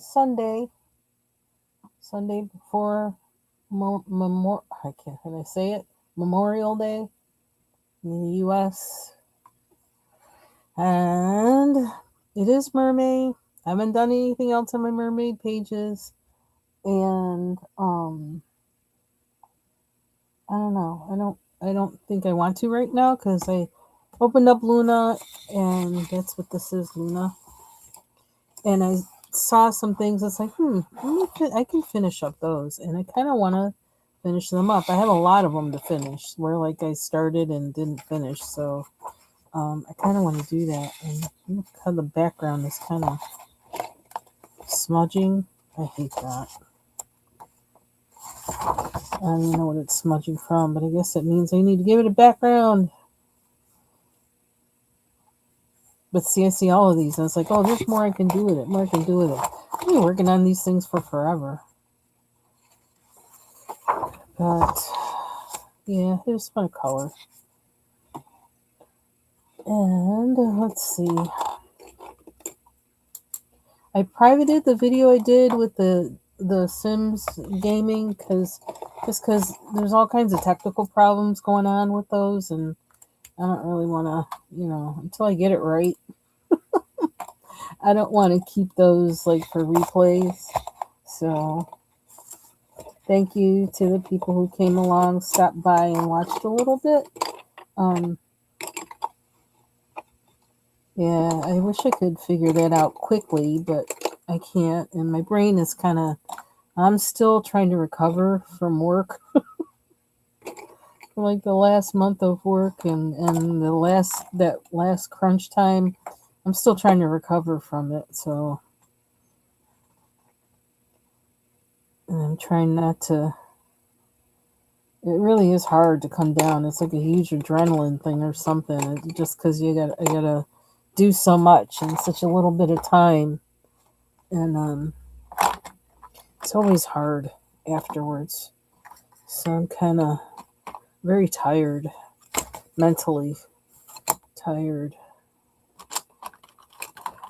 Sunday before I can't. Can I say it? Memorial Day in the U.S. And it is mermaid. I haven't done anything else on my mermaid pages, and I don't know. I don't think I want to right now because I opened up Luna, and that's what this is, Luna. And I saw some things. It's like, I can finish up those, and I kind of want to finish them up. I have a lot of them to finish. Where like I started and didn't finish, so I kind of want to do that. And look how the background is kind of smudging. I hate that. I don't even know what it's smudging from, but I guess it means I need to give it a background. But see, I see all of these, and it's like, oh, there's more I can do with it. More I can do with it. I've been working on these things for forever. But yeah, here's my color. And let's see. I privated the video I did with the Sims gaming because there's all kinds of technical problems going on with those, and I don't really want to, until I get it right. I don't want to keep those like for replays. So thank you to the people who came along, stopped by, and watched a little bit. Yeah, I wish I could figure that out quickly, but I can't. And my brain is I'm still trying to recover from work. Like the last month of work and that last crunch time, I'm still trying to recover from it. So, and I'm trying not to. It really is hard to come down. It's like a huge adrenaline thing or something. Just because I gotta do so much in such a little bit of time, and it's always hard afterwards. So I'm kind of very tired, mentally tired.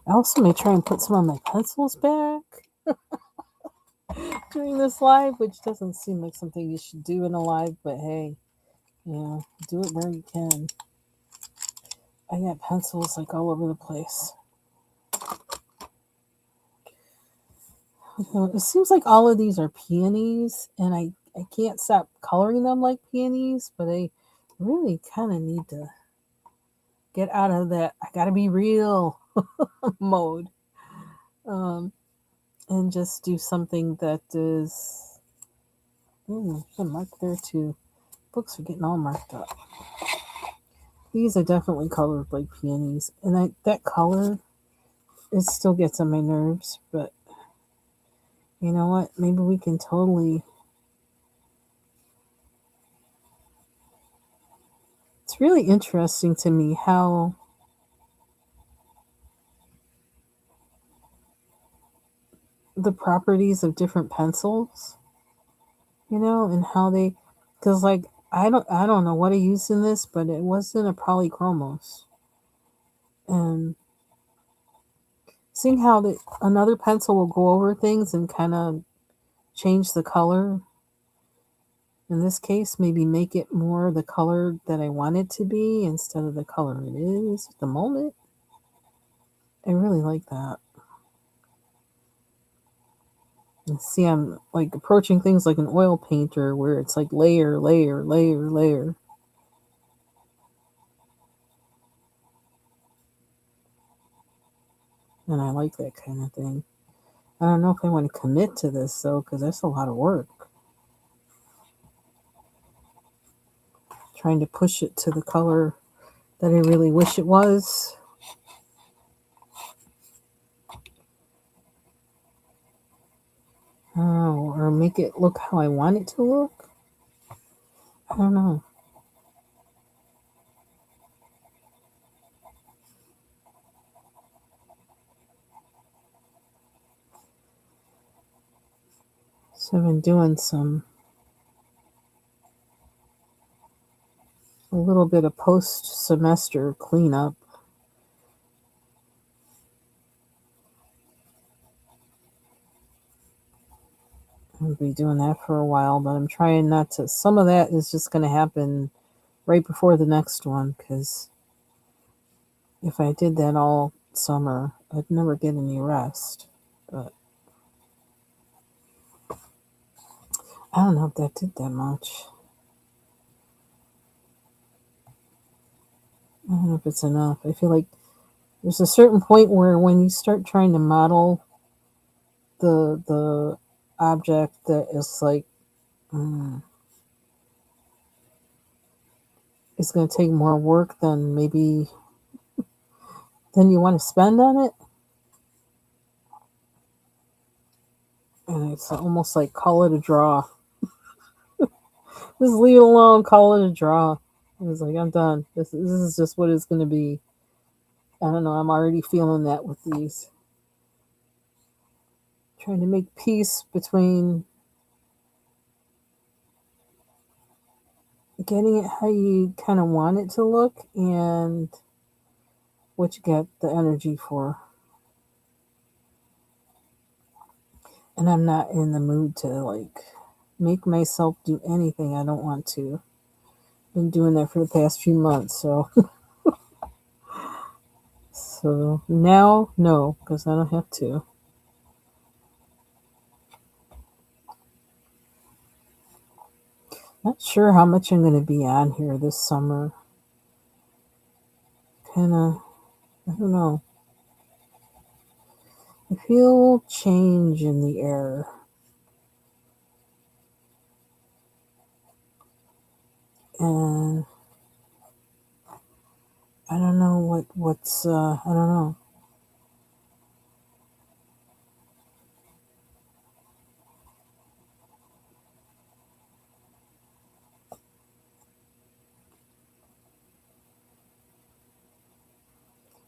I also may try and put some of my pencils back during this live, which doesn't seem like something you should do in a live, but hey, do it where you can. I got pencils like all over the place. It seems like all of these are peonies, and I can't stop coloring them like peonies, but I really kind of need to get out of that I gotta be real mode, and just do something that is a mark there too. Books are getting all marked up. These are definitely colored like peonies, and that color, it still gets on my nerves, but you know what, maybe we can totally. It's really interesting to me how the properties of different pencils, and how they, because like I don't know what I used in this, but it wasn't a polychromos, and seeing how another pencil will go over things and kind of change the color. In this case, maybe make it more the color that I want it to be instead of the color it is at the moment. I really like that. And see, I'm like approaching things like an oil painter where it's like layer, layer, layer, layer. And I like that kind of thing. I don't know if I want to commit to this though, because that's a lot of work. Trying to push it to the color that I really wish it was. Oh, or make it look how I want it to look. I don't know. So I've been doing a little bit of post-semester cleanup. I'll be doing that for a while, but I'm trying not to. Some of that is just going to happen right before the next one because if I did that all summer, I'd never get any rest. But I don't know if that did that much. I don't know if it's enough. I feel like there's a certain point where when you start trying to model the object that is like mm, it's going to take more work than maybe than you want to spend on it, and it's almost like call it a draw. Just leave it alone. Call it a draw. I was like, I'm done. This is just what it's going to be. I don't know. I'm already feeling that with these. Trying to make peace between getting it how you kind of want it to look and what you get the energy for. And I'm not in the mood to like make myself do anything I don't want to. Been doing that for the past few months, so so now no, because I don't have to. Not sure how much I'm going to be on here this summer. Kind of, I don't know. I feel change in the air, and I don't know what's. I don't know.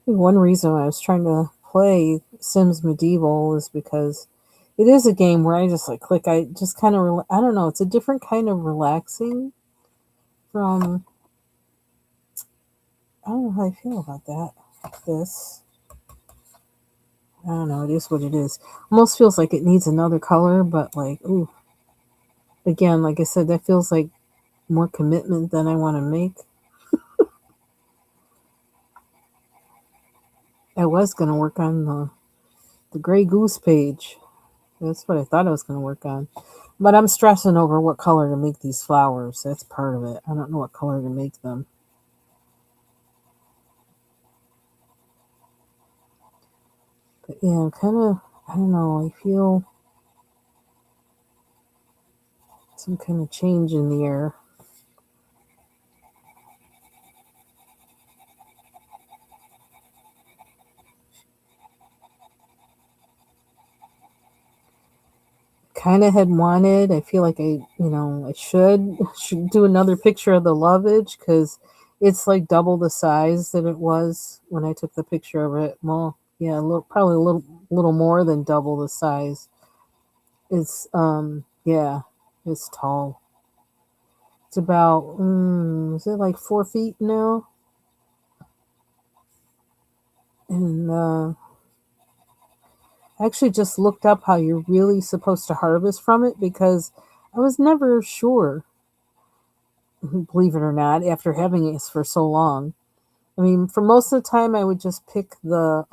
One reason I was trying to play Sims Medieval is because it is a game where I just like click. I just kind of. I don't know. It's a different kind of relaxing from. I don't know how I feel about that. This. I don't know. It is what it is. Almost feels like it needs another color, but like, ooh, again, like I said, that feels like more commitment than I want to make. I was gonna work on the gray goose page. That's what I thought I was gonna work on. But I'm stressing over what color to make these flowers. That's part of it. I don't know what color to make them. But yeah, kind of. I don't know. I feel some kind of change in the air. Kind of had wanted. I feel like I should do another picture of the lovage because it's like double the size that it was when I took the picture of it. Well, yeah, probably a little more than double the size. It's yeah, it's tall. It's about is it like 4 feet now? And I actually just looked up how you're really supposed to harvest from it because I was never sure, believe it or not, after having it for so long. I mean, for most of the time, I would just pick I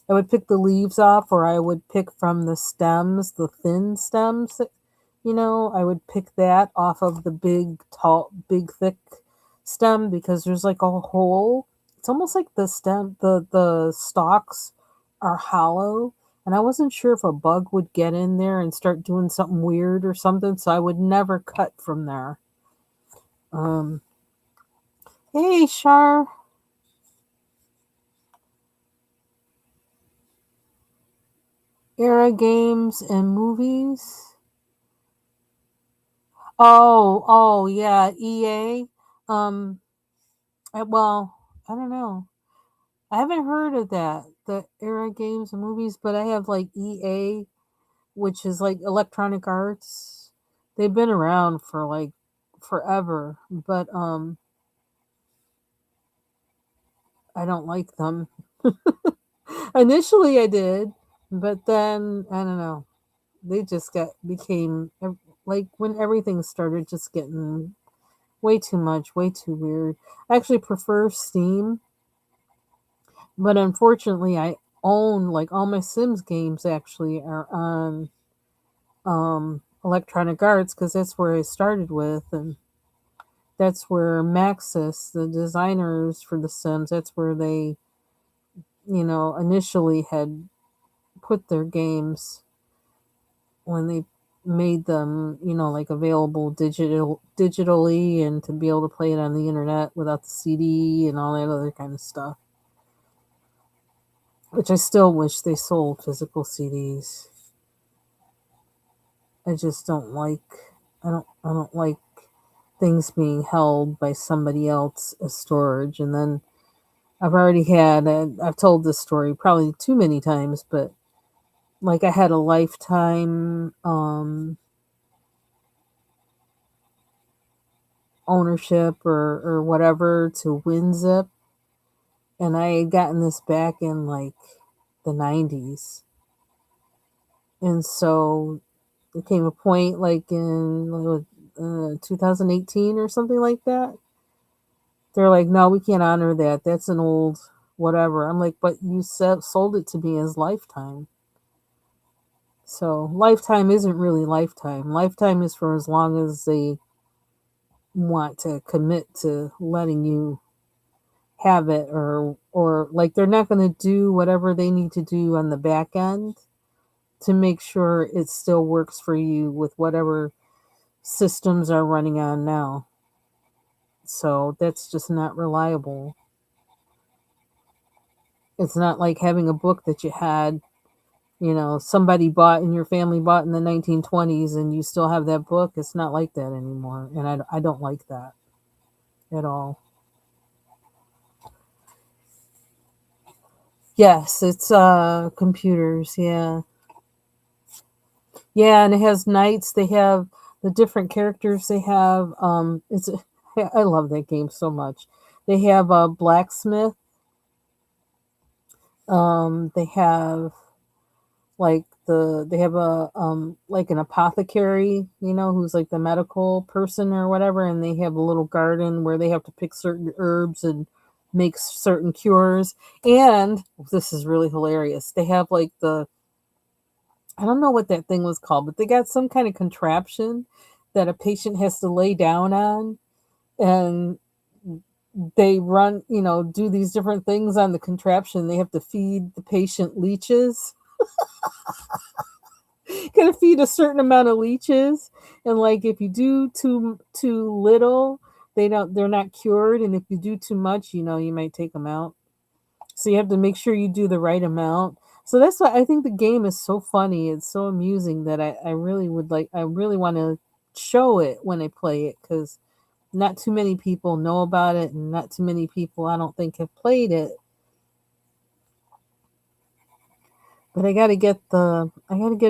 would pick the leaves off, or I would pick from the stems, the thin stems. I would pick that off of the big, tall, big, thick stem because there's like a hole. It's almost like the stalks are hollow, and I wasn't sure if a bug would get in there and start doing something weird or something, so I would never cut from there. Um, hey, Shar, era games and movies. Oh, yeah, EA. Um, well, I don't know. I haven't heard of that, the era games and movies, but I have like EA, which is like Electronic Arts. They've been around for like forever, but I don't like them. Initially I did, but then I don't know. they just became like when everything started just getting way too much, way too weird. I actually prefer Steam, but unfortunately, I own like all my Sims games actually are on Electronic Arts because that's where I started with, and that's where Maxis, the designers for the Sims, that's where they, initially had put their games when they made them, like available digitally and to be able to play it on the internet without the CD and all that other kind of stuff. Which I still wish they sold physical CDs. I just don't like I don't like things being held by somebody else as storage. And then I've told this story probably too many times, but like I had a lifetime ownership or whatever to WinZip, and I had gotten this back in like the 90s. And so there came a point like in 2018 or something like that. They're like, no, we can't honor that. That's an old whatever. I'm like, but you sold it to me as lifetime. So lifetime isn't really lifetime. Lifetime is for as long as they want to commit to letting you have it, or like they're not going to do whatever they need to do on the back end to make sure it still works for you with whatever systems are running on now. So that's just not reliable. It's not like having a book that you had, somebody bought and your family bought in the 1920s and you still have that book. It's not like that anymore. And I don't like that at all. Yes, it's computers, yeah. Yeah, and it has knights. They have the different characters they have. I love that game so much. They have a blacksmith. They have they have a like an apothecary, who's like the medical person or whatever, and they have a little garden where they have to pick certain herbs and make certain cures. And this is really hilarious. They have like I don't know what that thing was called, but they got some kind of contraption that a patient has to lay down on, and they run, do these different things on the contraption. They have to feed the patient leeches. Gonna feed a certain amount of leeches, and like if you do too little, they're not cured, and if you do too much, you might take them out. So you have to make sure you do the right amount. So that's why I think the game is so funny. It's so amusing that I really would like. I really want to show it when I play it because not too many people know about it, and not too many people I don't think have played it. But I got to get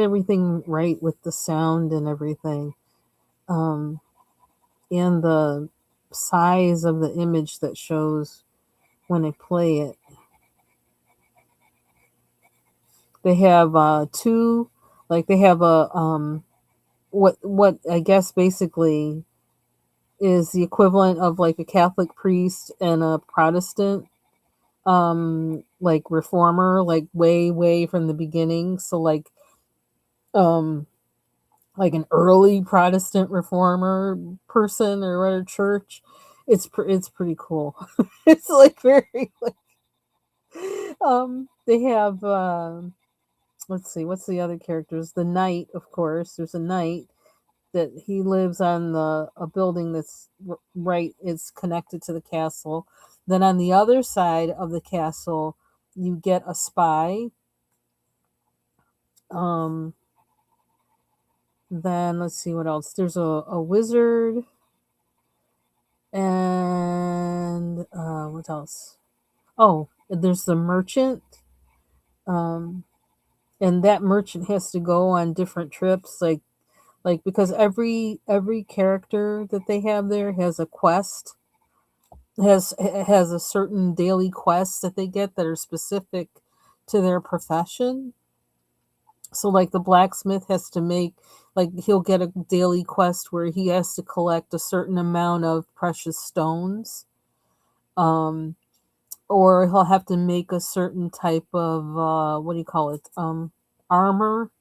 everything right with the sound and everything, um, and the size of the image that shows when I play it. They have two, like they have a what I guess basically is the equivalent of like a Catholic priest and a Protestant like reformer, like way from the beginning. So um like an early Protestant reformer person or at a church. It's pretty cool. It's like very like, they have let's see, what's the other characters? The knight, of course. There's a knight that he lives on a building that's right. It's connected to the castle. Then on the other side of the castle, you get a spy. Um, then let's see what else. There's a wizard, and what else? Oh, there's the merchant. Um, and that merchant has to go on different trips, like because every character that they have there has a quest, has a certain daily quest that they get that are specific to their profession. So like the blacksmith has to make, like he'll get a daily quest where he has to collect a certain amount of precious stones. Um or he'll have to make a certain type of what do you call it? Armor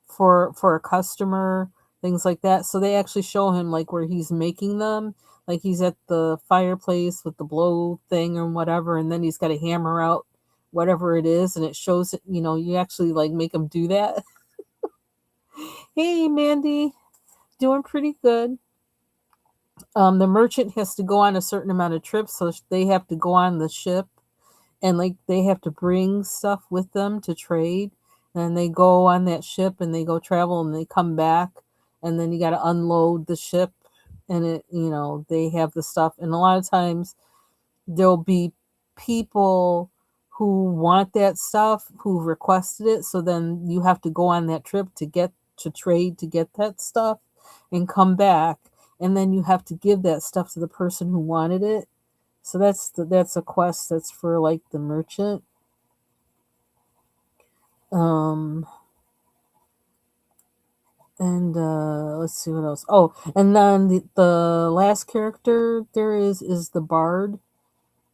for a customer, things like that. So they actually show him like where he's making them. Like he's at the fireplace with the blow thing or whatever, and then he's got to hammer out whatever it is, and it shows it. You actually like make him do that. Hey, Mandy, doing pretty good. The merchant has to go on a certain amount of trips, so they have to go on the ship, and like they have to bring stuff with them to trade. And they go on that ship and they go travel and they come back, and then you got to unload the ship, and they have the stuff. And a lot of times there'll be people who want that stuff who requested it, so then you have to go on that trip to trade to get that stuff and come back, and then you have to give that stuff to the person who wanted it. So that's a quest that's for like the merchant. um and let's see what else. Oh, and then the last character there is the bard,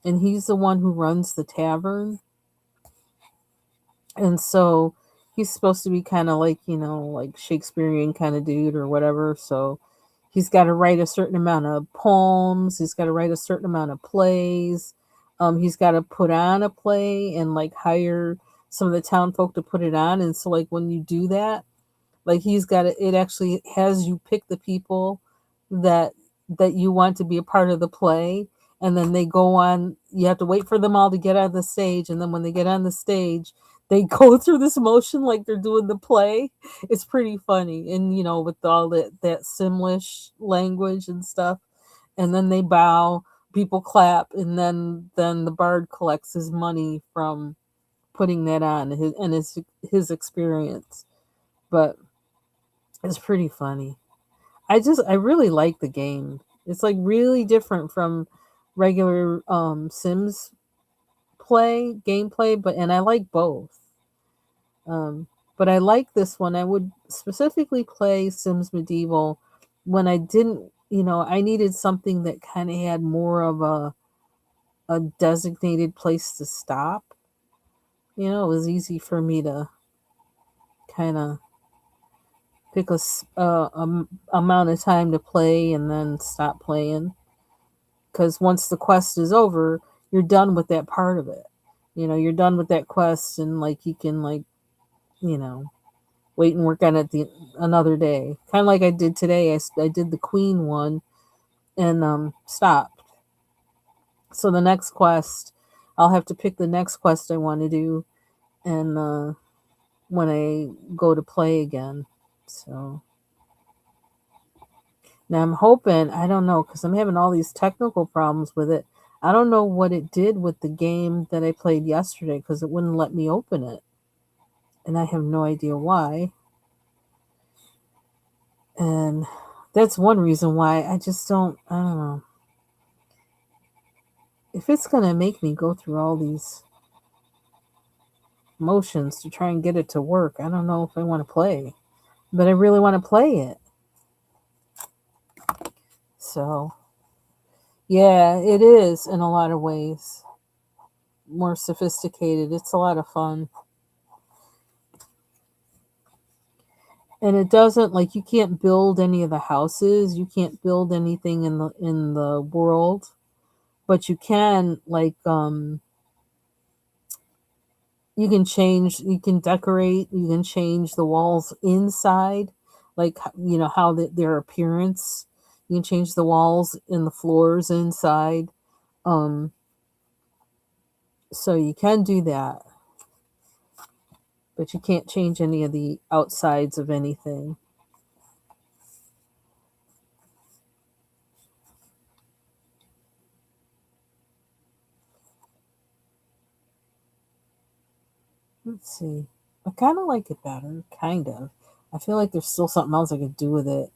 and he's the one who runs the tavern. And so he's supposed to be kind of like, like Shakespearean kind of dude or whatever. So he's got to write a certain amount of poems, he's got to write a certain amount of plays. He's got to put on a play and like hire some of the town folk to put it on. And so like when you do that, like he's got it actually has you pick the people that you want to be a part of the play, and then they go on. You have to wait for them all to get on the stage, and then when they get on the stage, they go through this motion like they're doing the play. It's pretty funny, and with all that Simlish language and stuff, and then they bow, people clap, and then the bard collects his money from putting that on his experience. But it's pretty funny. I really like the game. It's like really different from regular Sims gameplay, and I like both. Um, but I like this one. I would specifically play Sims Medieval when I didn't, I needed something that kind of had more of a designated place to stop. It was easy for me to kind of pick amount of time to play and then stop playing, because once the quest is over, you're done with that part of it. You're done with that quest, and like you can like you know wait and work on it another day, kind of like I did today. I did the queen one and stopped. So the next quest, I'll have to pick the next quest I want to do, and when I go to play again. So now I'm hoping, I don't know, because I'm having all these technical problems with it. I don't know what it did with the game that I played yesterday, because it wouldn't let me open it. And I have no idea why. And that's one reason why I don't know. If it's going to make me go through all these motions to try and get it to work, I don't know if I want to play. But I really want to play it. So, yeah, it is in a lot of ways more sophisticated. It's a lot of fun. And it doesn't, like, you can't build any of the houses, you can't build anything in the world, but you can like you can decorate, you can change the walls inside, like how their appearance. You can change the walls and the floors inside. um so you can do that, but you can't change any of the outsides of anything. Let's see. I kind of like it better, kind of. I feel like there's still something else I could do with it.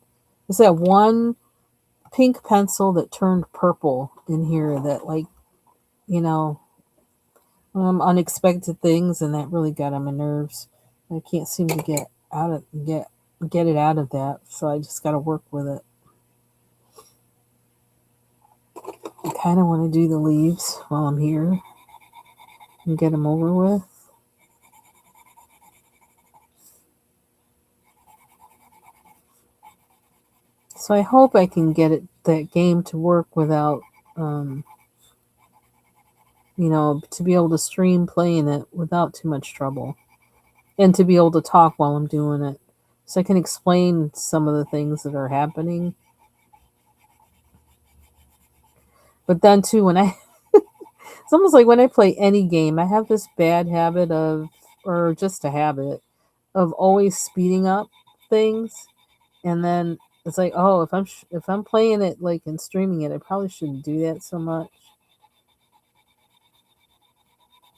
There's that one pink pencil that turned purple in here that, like, you know, unexpected things, and that really got on my nerves. I can't seem to get it out of that, so I just got to work with it. I kind of want to do the leaves while I'm here and get them over with. So I hope I can get that game to work without, um, to be able to stream playing it without too much trouble, and to be able to talk while I'm doing it, so I can explain some of the things that are happening. But then too, it's almost like when I play any game, I have this bad habit of, or just a habit of always speeding up things, and then it's like, oh, if I'm playing it like and streaming it, I probably shouldn't do that so much.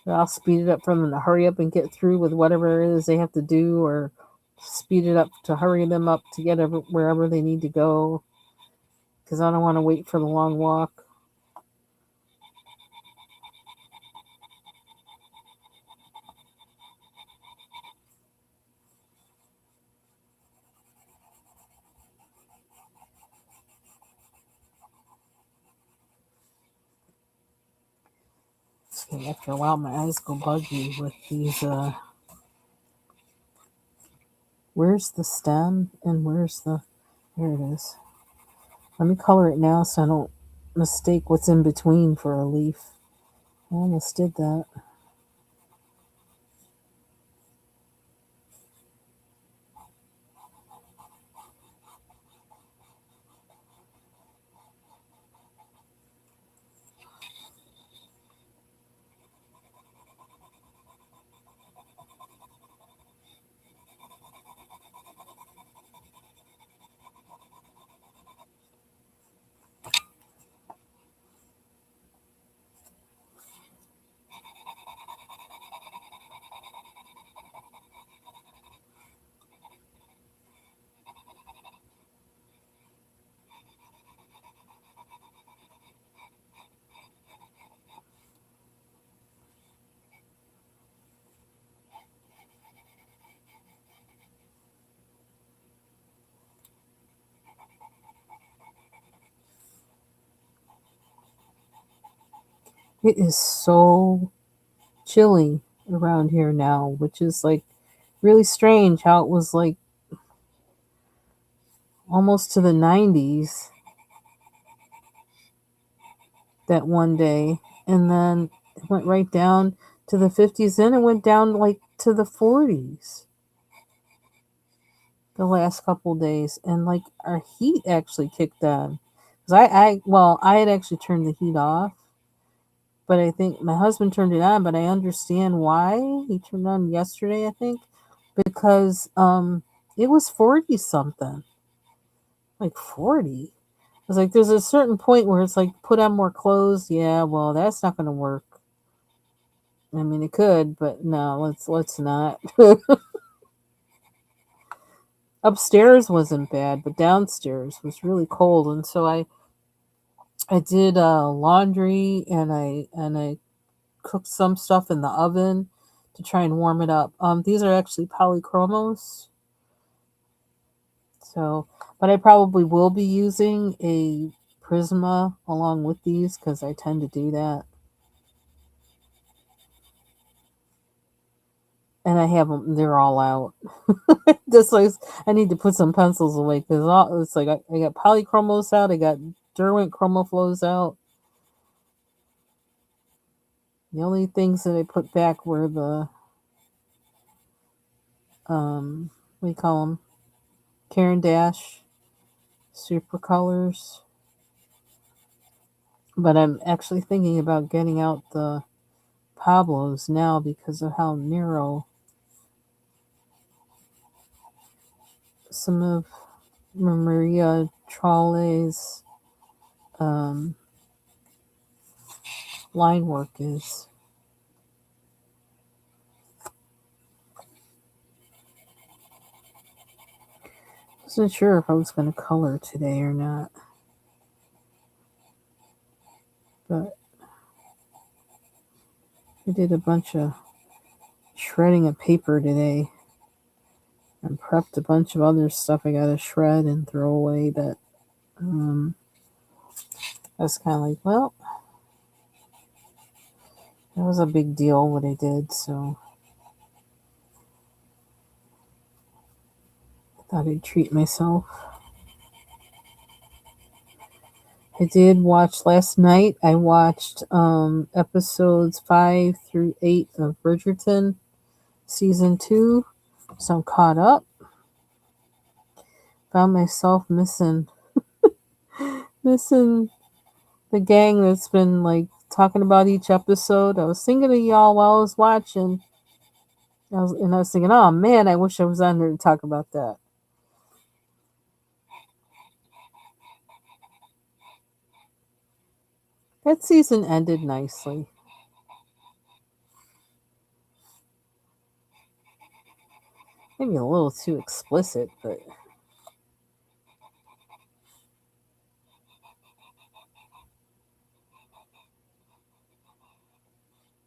But I'll speed it up for them to hurry up and get through with whatever it is they have to do, or speed it up to hurry them up to get wherever they need to go, because I don't want to wait for the long walk. So after a while, my eyes go buggy with these. Where's the stem and where's the? There it is. Let me color it now so I don't mistake what's in between for a leaf. I almost did that. It is so chilly around here now, which is like really strange how it was like almost to the 90s that one day, and then it went right down to the 50s, then it went down like to the 40s the last couple days, and like our heat actually kicked on. Because I had actually turned the heat off, but I think my husband turned it on, but I understand why he turned it on yesterday, I think, because it was 40 something. Like 40. It's like there's a certain point where it's like put on more clothes. Yeah, well, that's not going to work. I mean, it could, but no, let's not. Upstairs wasn't bad, but downstairs was really cold, and so I did laundry, and I cooked some stuff in the oven to try and warm it up. These are actually polychromos, so, but I probably will be using a Prisma along with these because I tend to do that. And I have them; they're all out. Just like I need to put some pencils away because it's like I got polychromos out, I got Derwent chromoflows out. The only things that I put back were the what do you call them? Caran Dash super colors. But I'm actually thinking about getting out the Pablos now because of how narrow some of Maria Trolle's um, line work is. Wasn't sure if I was going to color today or not, but I did a bunch of shredding of paper today. and prepped a bunch of other stuff I gotta shred and throw away that I was kind of like, well, that was a big deal what I did, so I thought I'd treat myself. I did watch last night. I watched episodes 5 through 8 of Bridgerton season 2, so I'm caught up. Found myself missing the gang that's been like talking about each episode. I was thinking of y'all while I was watching. I was thinking, oh man, I wish I was on there to talk about that. That season ended nicely. Maybe a little too explicit, but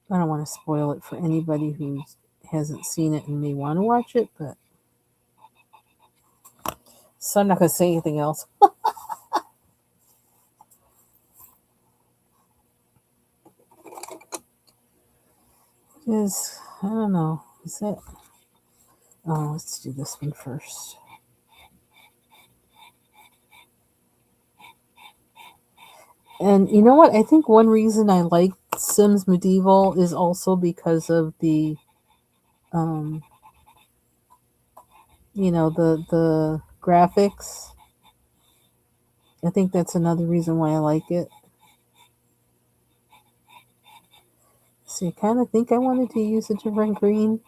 I don't want to spoil it for anybody who hasn't seen it and may want to watch it, but so I'm not going to say anything else. Is, I don't know. Is it? Oh, let's do this one first. And you know what? I think one reason I like Sims Medieval is also because of the, um, the graphics. I think that's another reason why I like it. See, I kind of think I wanted to use a different green,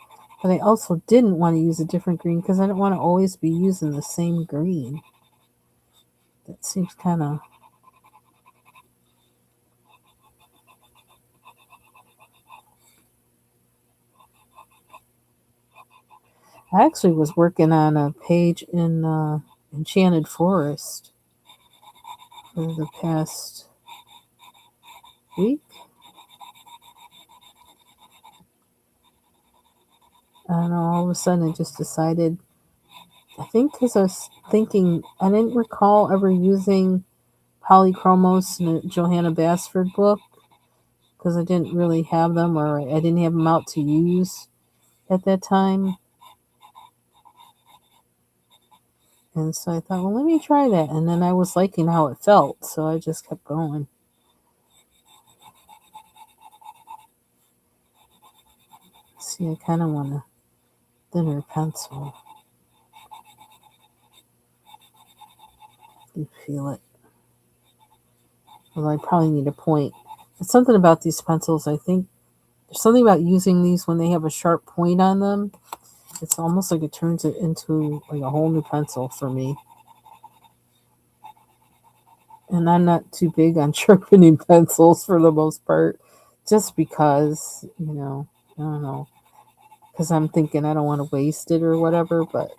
but I also didn't want to use a different green because I don't want to always be using the same green. That seems kind of... I actually was working on a page in Enchanted Forest for the past week. I don't know, all of a sudden I just decided, I think because I was thinking, I didn't recall ever using polychromos in a Johanna Basford book because I didn't really have them, or I didn't have them out to use at that time. And so I thought, well, let me try that. And then I was liking how it felt, so I just kept going. See, I kind of want a thinner pencil. You feel it. Although I probably need a point. It's something about these pencils, I think. There's something about using these when they have a sharp point on them. It's almost like it turns it into like a whole new pencil for me. And I'm not too big on sharpening pencils for the most part. Just because, I don't know. Because I'm thinking I don't want to waste it or whatever, but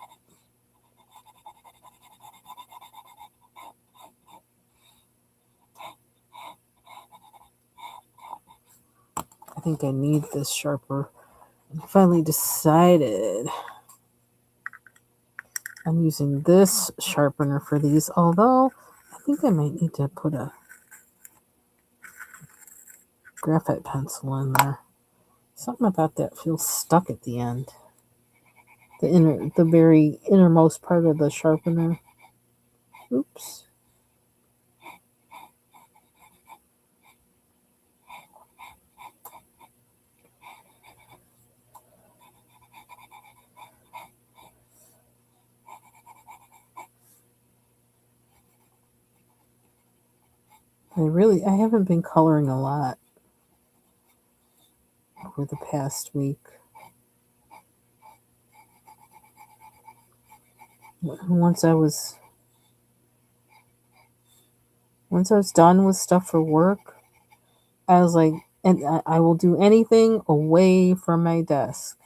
I think I need this sharper. I finally decided I'm using this sharpener for these, although I think I might need to put a graphite pencil in there. Something about that feels stuck at the end. The very innermost part of the sharpener. Oops. I haven't been coloring a lot over the past week. Once I was done with stuff for work, I was like, and I will do anything away from my desk.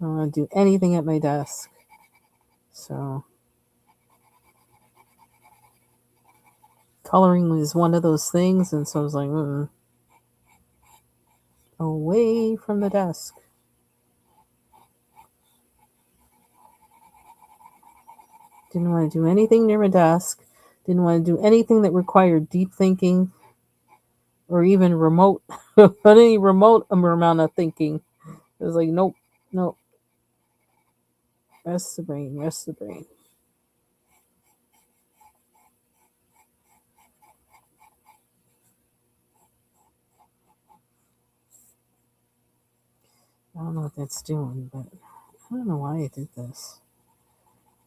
I don't want to do anything at my desk. So coloring was one of those things, and so I was like, away from the desk. Didn't want to do anything near my desk. Didn't want to do anything that required deep thinking or even remote, but any remote amount of thinking. It was like, nope, nope. Rest the brain, rest the brain. I don't know what that's doing, but I don't know why I did this.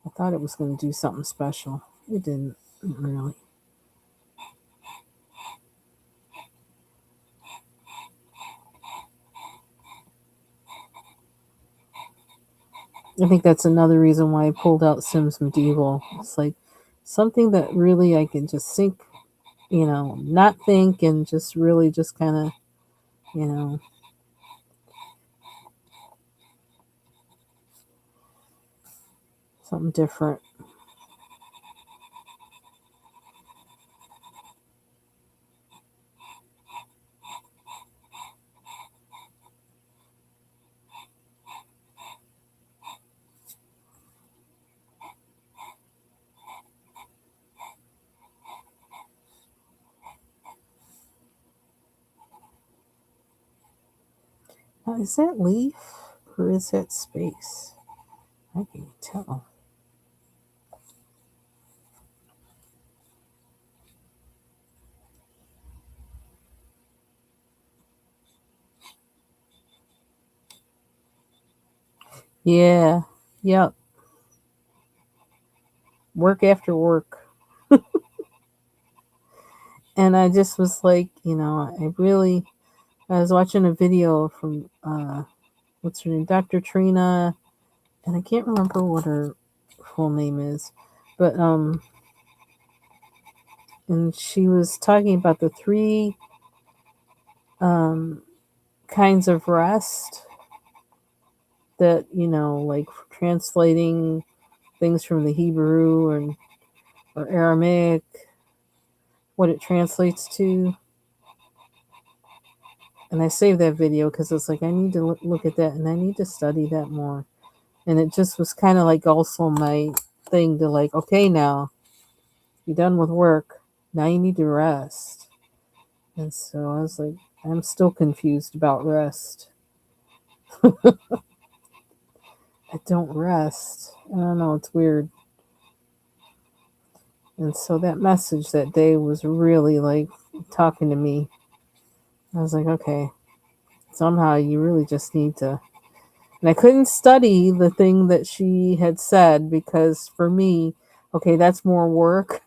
I thought it was going to do something special. It didn't really. I think that's another reason why I pulled out Sims Medieval. It's like something that really I can just think, not think and just really just kind of, you know, something different. Now, is that leaf or is that space? I can't tell. Yeah, yep. Work after work. And I just was like, I was watching a video from, what's her name, Dr. Trina, and I can't remember what her full name is, but, and she was talking about the three, um, kinds of rest that, like translating things from the Hebrew or Aramaic, what it translates to. And I saved that video because it's like I need to look at that and I need to study that more. And it just was kind of like also my thing to like, okay, now you're done with work. Now you need to rest. And so I was like, I'm still confused about rest. I don't rest. I don't know. It's weird. And so that message that day was really like talking to me. I was like, okay, somehow you really just need to. And I couldn't study the thing that she had said because for me, okay, that's more work.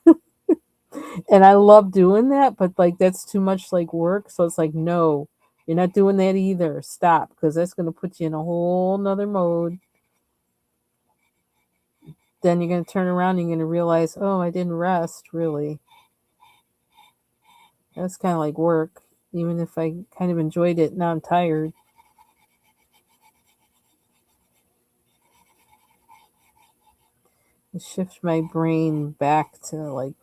And I love doing that, but like that's too much like work. So it's like, no, you're not doing that either. Stop, because that's going to put you in a whole nother mode. Then you're going to turn around and you're going to realize, oh, I didn't rest really. That's kind of like work. Even if I kind of enjoyed it, now I'm tired. Shift my brain back to like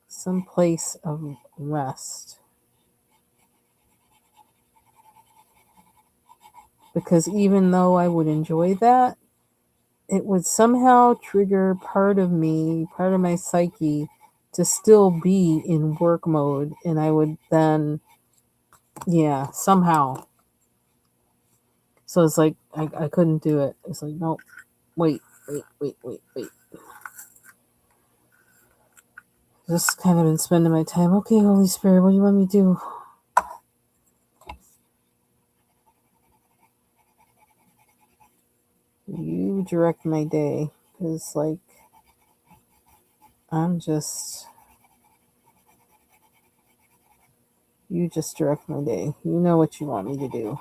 some place of rest. Because even though I would enjoy that, it would somehow trigger part of me, part of my psyche, to still be in work mode. And I would then, yeah, somehow. So it's like, I couldn't do it. It's like, no, wait. Just kind of been spending my time. Okay, Holy Spirit, what do you want me to do? You direct my day. Because, like, you just direct my day. You know what you want me to do.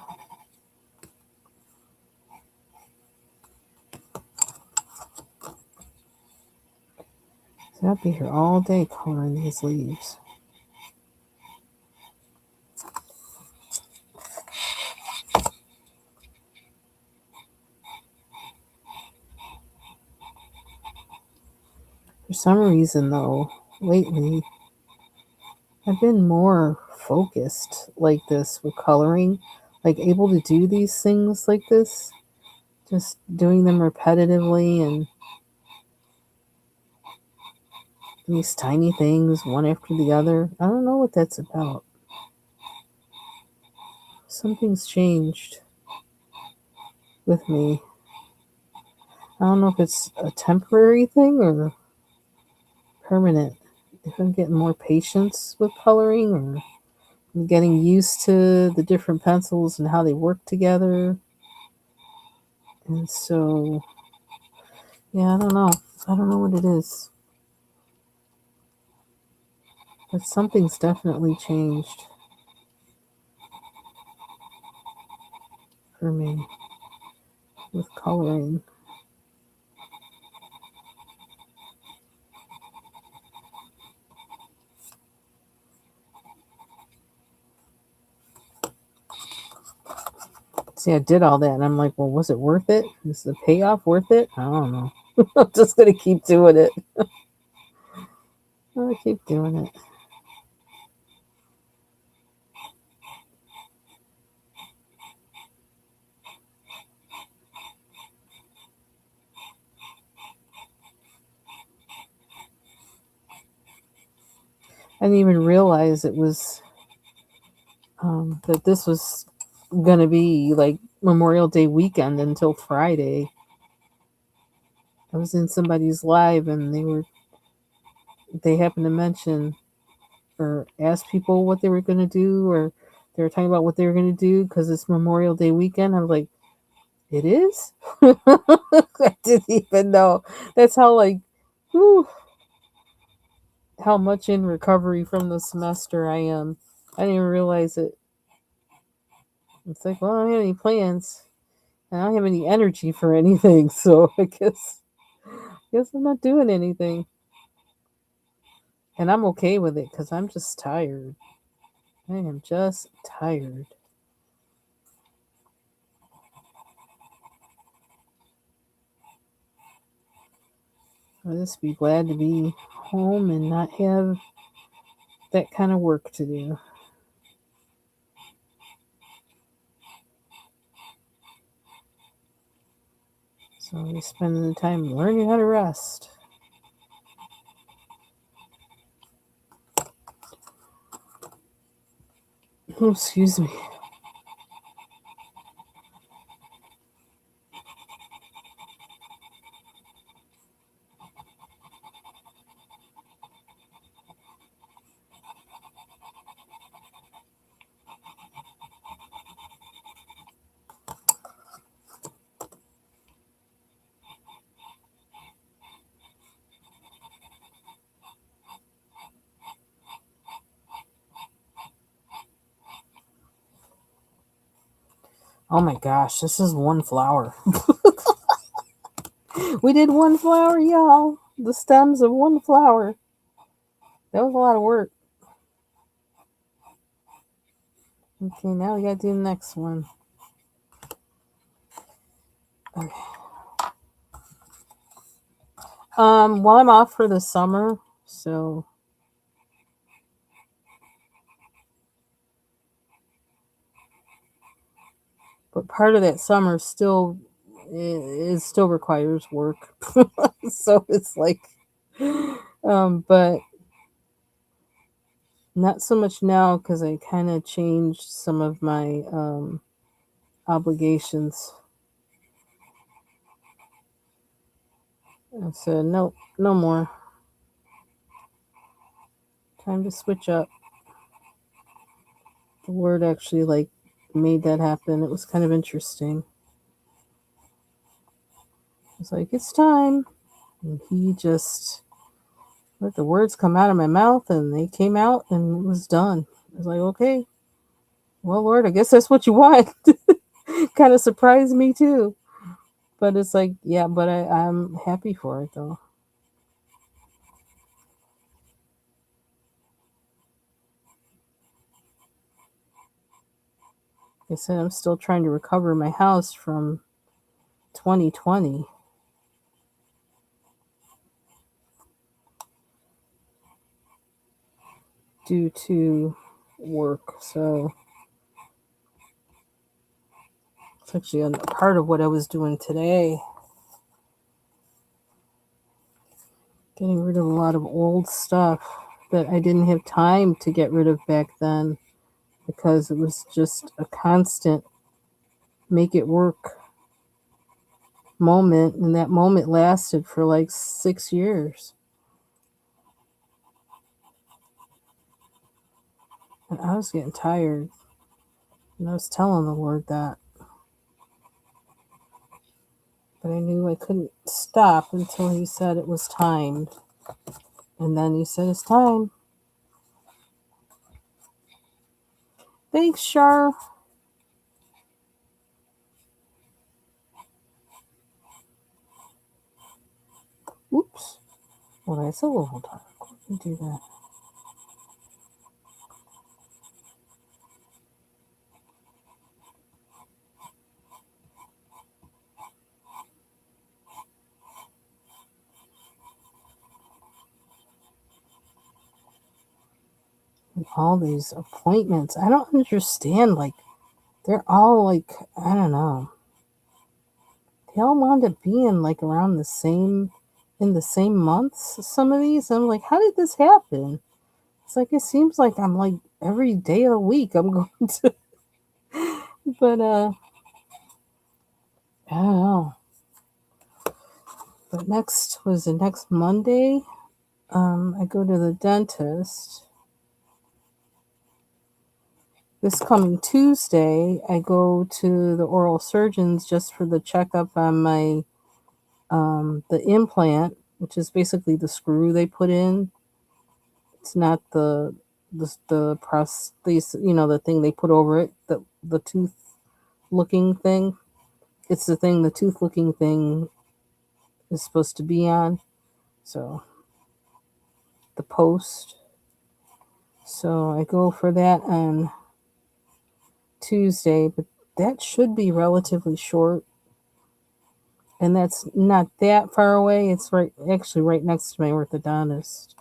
So I'll be here all day coloring these leaves. For some reason, though, lately, I've been more focused like this with coloring, like able to do these things like this, just doing them repetitively and these tiny things, one after the other. I don't know what that's about. Something's changed with me. I don't know if it's a temporary thing or permanent. If I'm getting more patience with coloring, or I'm getting used to the different pencils and how they work together. And so, yeah, I don't know. I don't know what it is. But something's definitely changed for me with coloring. See, I did all that, and I'm like, well, was it worth it? Is the payoff worth it? I don't know. I'm just going to keep doing it. I'll keep doing it. I didn't even realize it was that this was gonna be like Memorial Day weekend until Friday. I was in somebody's live and they happened to mention or ask people what they were gonna do, or they were talking about what they were gonna do because it's Memorial Day weekend. I was like, it is. I didn't even know. That's how whew, how much in recovery from the semester I am. I didn't even realize it. It's like, well, I don't have any plans. And I don't have any energy for anything, so I guess I'm not doing anything. And I'm okay with it because I'm just tired. I am just tired. I'll just be glad to be home and not have that kind of work to do. So I'll be spending the time learning how to rest. Oh, excuse me. Oh my gosh, this is one flower. We did one flower, y'all. The stems of one flower. That was a lot of work. Okay, now we gotta do the next one. Okay. Well, I'm off for the summer, so but part of that summer still it still requires work. So it's like but not so much now because I kind of changed some of my obligations. I said nope, no more. Time to switch up. The Lord actually made that happen. It was kind of interesting. It's like it's time, and he just let the words come out of my mouth, and they came out, and it was done. I was like, okay, well, Lord, I guess that's what you want. Kind of surprised me too, but it's like, yeah, but I'm happy for it though. Like I said, I'm still trying to recover my house from 2020 due to work. So it's actually a part of what I was doing today. Getting rid of a lot of old stuff that I didn't have time to get rid of back then because it was just a constant make it work moment, and that moment lasted for like 6 years. And I was getting tired, and I was telling the Lord that. But I knew I couldn't stop until He said it was time. And then He said, it's time. Thanks, Char. Oops. Well, that's a little dark. Let me do that. And all these appointments. I don't understand. Like, they're all like, I don't know. They all wound up being like around the same, in the same months, some of these. I'm like, how did this happen? It's like, it seems like I'm like every day of the week I'm going to, but I don't know. But next was the next Monday. I go to the dentist. This coming Tuesday, I go to the oral surgeons just for the checkup on my the implant, which is basically the screw they put in. It's not the prosthesis, the thing they put over it, the tooth looking thing. It's the thing the tooth looking thing is supposed to be on. So the post. So I go for that on Tuesday, but that should be relatively short. And that's not that far away. It's actually right next to my orthodontist.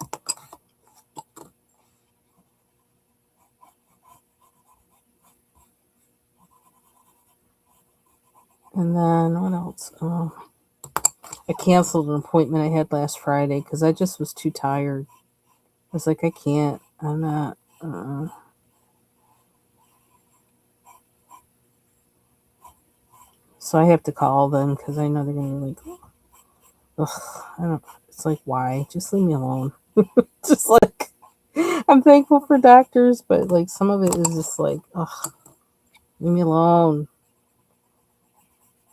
And then what else? I canceled an appointment I had last Friday because I just was too tired. I was like, I can't. I'm not. So I have to call them because I know they're gonna be like, ugh, I don't. It's like, why? Just leave me alone. Just like, I'm thankful for doctors, but like some of it is just like, ugh, leave me alone.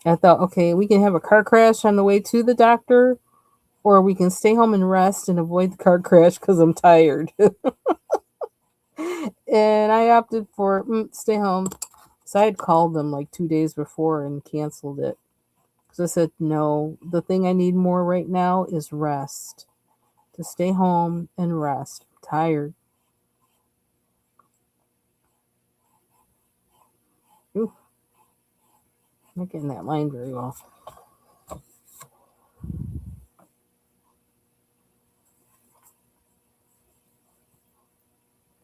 I thought, okay, we can have a car crash on the way to the doctor, or we can stay home and rest and avoid the car crash because I'm tired. And I opted for stay home. So I had called them like 2 days before and canceled it. Because I said, no, the thing I need more right now is rest. To stay home and rest. I'm tired. Ooh, I'm not getting that line very well.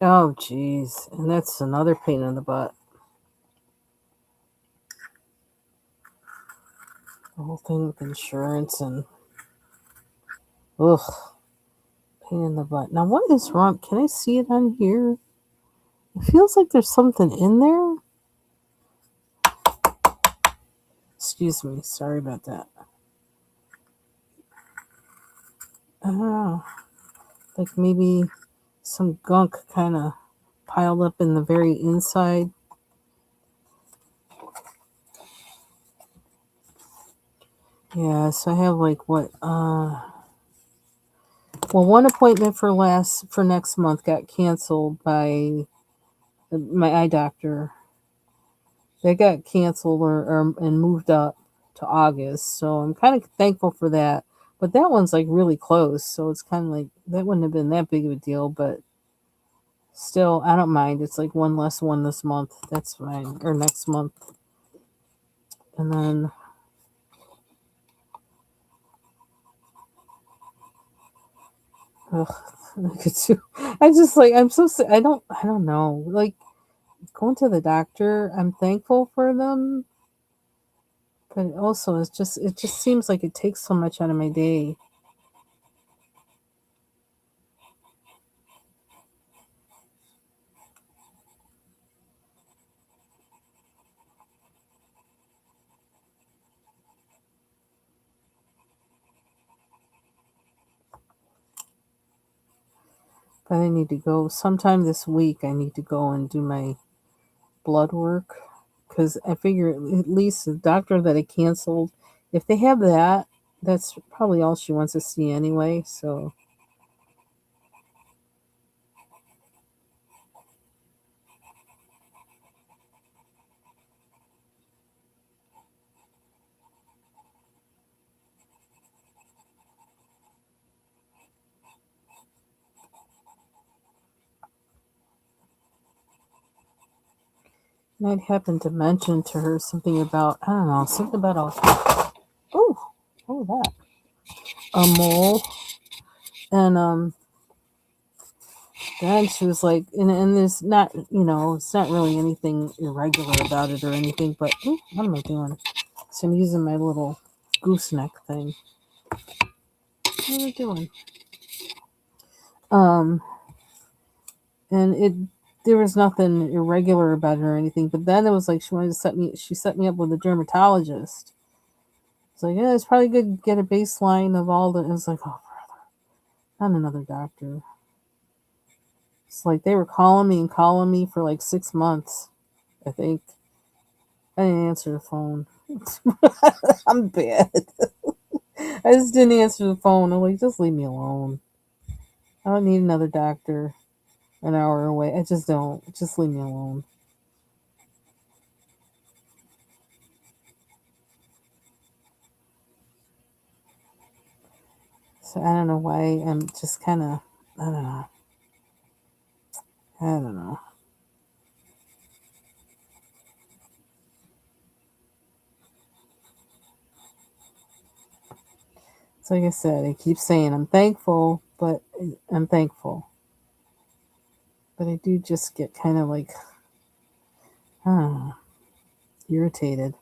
Oh, geez. And that's another pain in the butt. The whole thing with insurance and, ugh, pain in the butt. Now, what is wrong? Can I see it on here? It feels like there's something in there. Excuse me. Sorry about that. I don't know. Like maybe some gunk kind of piled up in the very inside. Yeah, so I have like what well, one appointment for next month got canceled by my eye doctor. They got canceled or and moved up to August, so I'm kind of thankful for that. But that one's like really close, so it's kind of like that wouldn't have been that big of a deal, but still, I don't mind. It's like one less one this month. That's fine, or next month, and then. Ugh, I could too. I just like I'm so sick. I don't know. Like going to the doctor, I'm thankful for them, but also it just seems like it takes so much out of my day. But I need to go sometime this week. I need to go and do my blood work because I figure at least the doctor that I canceled, if they have that, that's probably all she wants to see anyway. So I'd happen to mention to her something about, I don't know, something about oh, what was that? A mole. And then she was like, and there's not, it's not really anything irregular about it or anything, but ooh, what am I doing? So I'm using my little gooseneck thing. What am I doing? Um, and there was nothing irregular about it or anything, but then it was like she set me up with a dermatologist. It's like, yeah, it's probably good to get a baseline of all the, it's like, oh, not another doctor. It's like they were calling me for like 6 months, I think. I didn't answer the phone. I'm bad. I just didn't answer the phone. I'm like, just leave me alone. I don't need another doctor an hour away. I just don't. Just leave me alone. So I don't know why I'm just kind of, I don't know. I don't know. So like I said, I keep saying I'm thankful, but I'm thankful. But I do just get kind of like, I don't know, irritated.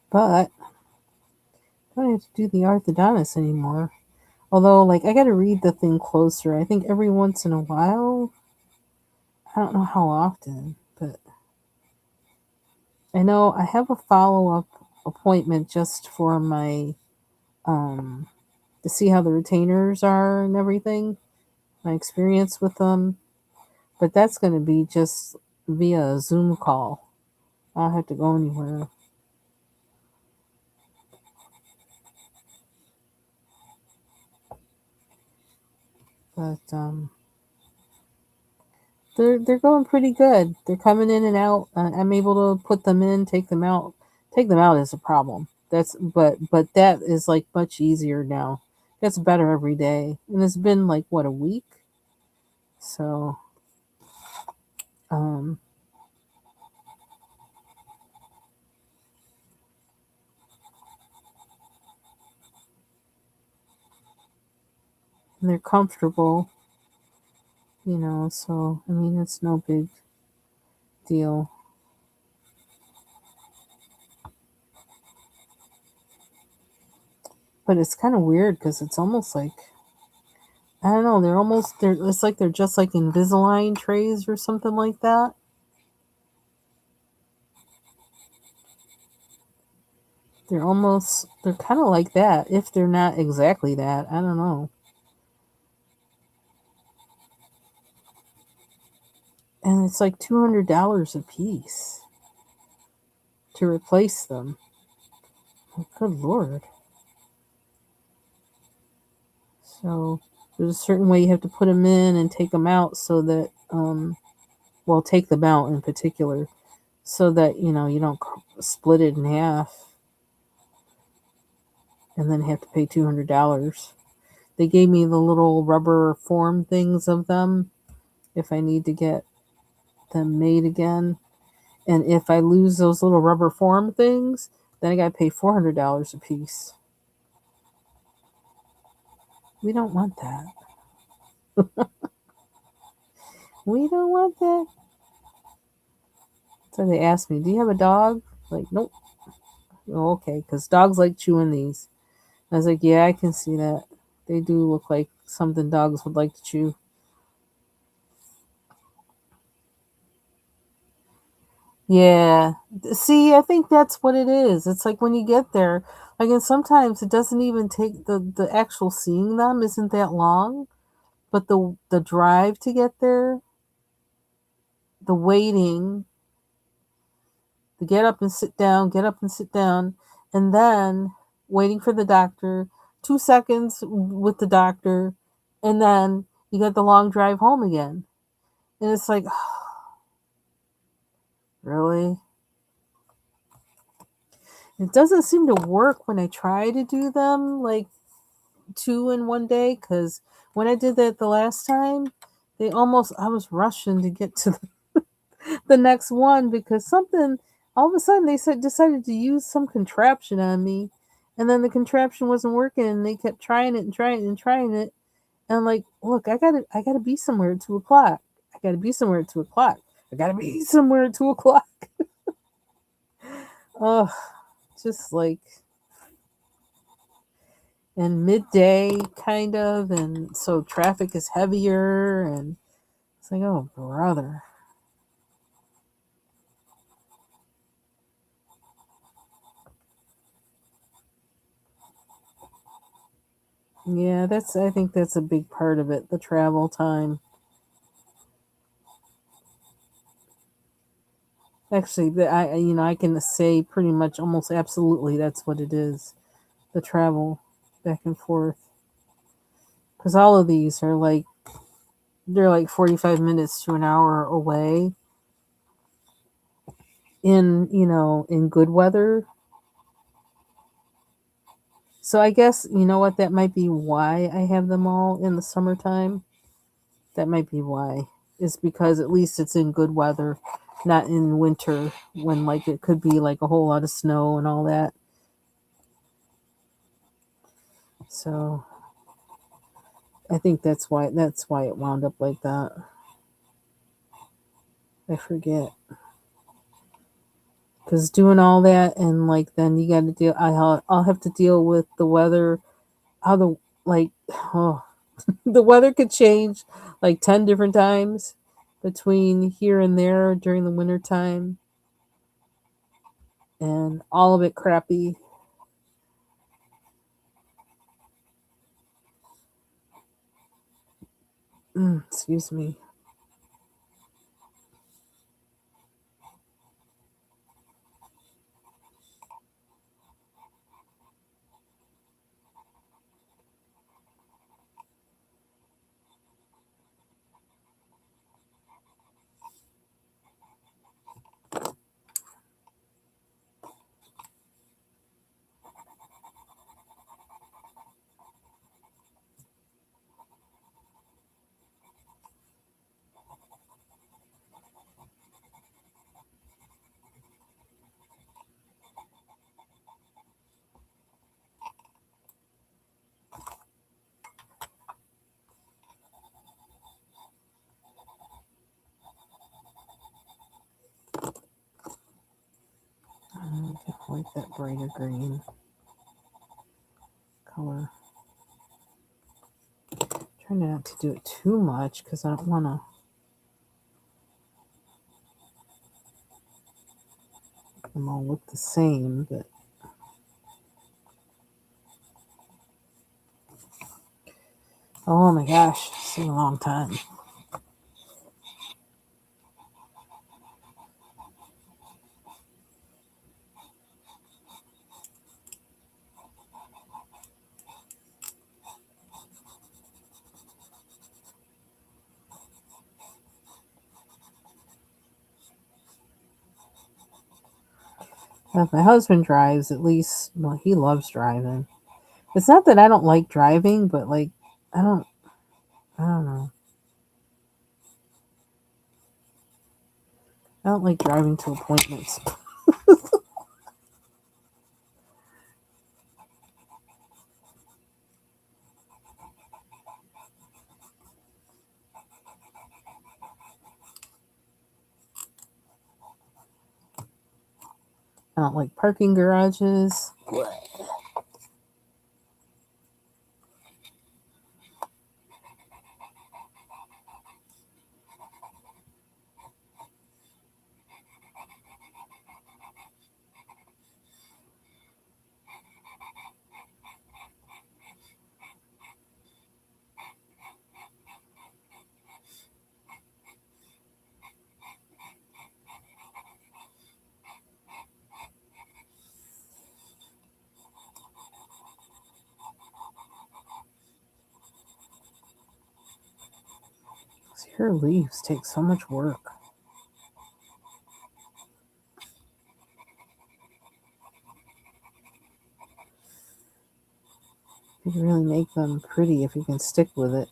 But I don't have to do the orthodontist anymore. Although, like, I got to read the thing closer. I think every once in a while. I don't know how often, but I know I have a follow up appointment just for my um to see how the retainers are and everything, my experience with them. But that's going to be just via Zoom call. I don't have to go anywhere. But they're going pretty good. They're coming in and out. I'm able to put them in, take them out. Take them out is a problem. But that is like much easier now. Gets better every day, and it's been like what, a week. So um, and they're comfortable, So I mean, it's no big deal. But it's kind of weird because it's almost like, I don't know. They're. It's like they're just like Invisalign trays or something like that. They're kind of like that, if they're not exactly that. I don't know. And it's like $200 a piece to replace them. Oh, good lord! So there's a certain way you have to put them in and take them out so that, well, take them out in particular, so that you don't split it in half and then have to pay $200. They gave me the little rubber form things of them if I need to get them made again. And if I lose those little rubber form things, then I got to pay $400 a piece. We don't want that. We don't want that. So they asked me, "Do you have a dog?" Like, nope. Oh, okay, because dogs like chewing these. I was like, "Yeah, I can see that. They do look like something dogs would like to chew." Yeah. See, I think that's what it is. It's like when you get there, like, and sometimes it doesn't even take the actual seeing them isn't that long, but the drive to get there, the waiting, the get up and sit down, get up and sit down, and then waiting for the doctor, 2 seconds with the doctor, and then you got the long drive home again. And it's like, really? It doesn't seem to work when I try to do them like two in one day because when I did that the last time, I was rushing to get to the next one because something, all of a sudden they decided to use some contraption on me. And then the contraption wasn't working and they kept trying it and trying it and trying it. And I'm like, look, I gotta be somewhere at 2 o'clock. I gotta be somewhere at 2 o'clock. I gotta be somewhere at 2 o'clock. Ugh, just like and midday kind of, and so traffic is heavier, and it's like, oh brother. Yeah, I think that's a big part of it, the travel time. Actually, I can say pretty much almost absolutely that's what it is, the travel back and forth. Because all of these are like they're like 45 minutes to an hour away in in good weather. So I guess you know what, that might be why I have them all in the summertime. That might be why. Is because at least it's in good weather, not in winter when like it could be like a whole lot of snow and all that. So I think that's why it wound up like that. I forget. Because doing all that and like then you got to deal. I'll have to deal with the weather. How the like oh the weather could change like 10 different times between here and there during the winter time, and all of it crappy. Excuse me. I like that brighter green color. Trying not to do it too much because I don't want to them all look the same. But oh my gosh, it's been a long time. If my husband drives, at least, well, he loves driving. It's not that I don't like driving, but like, I don't, I don't know. I don't like driving to appointments. I don't like parking garages. Your leaves take so much work. You can really make them pretty if you can stick with it.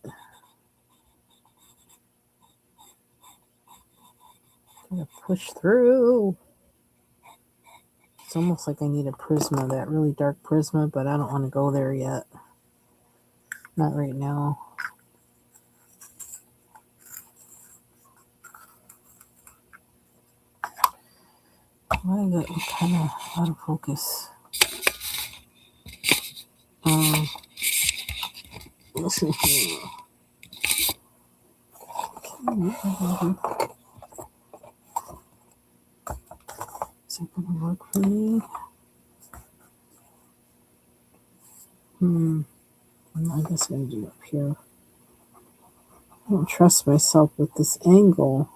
Gotta push through. It's almost like I need a Prisma, that really dark Prisma, but I don't want to go there yet. Not right now. Why is it kind of out of focus? Listen here. Is it going to work for me? I guess I'm going to do up here. I don't trust myself with this angle.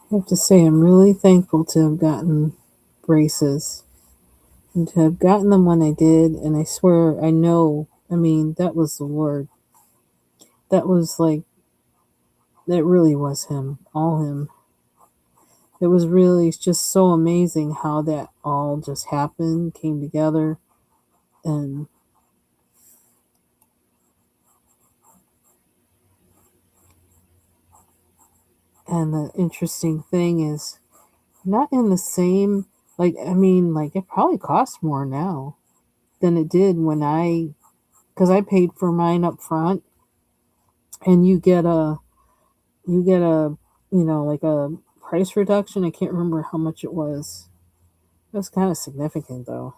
I have to say, I'm really thankful to have gotten braces and to have gotten them when I did. And I swear, I know, that was the Lord. That was like, that really was Him, all Him. It was really just so amazing how that all just happened, came together, and the interesting thing is, not in the same, it probably costs more now than it did because I paid for mine up front, and like a price reduction. I can't remember how much it was. It was kind of significant though.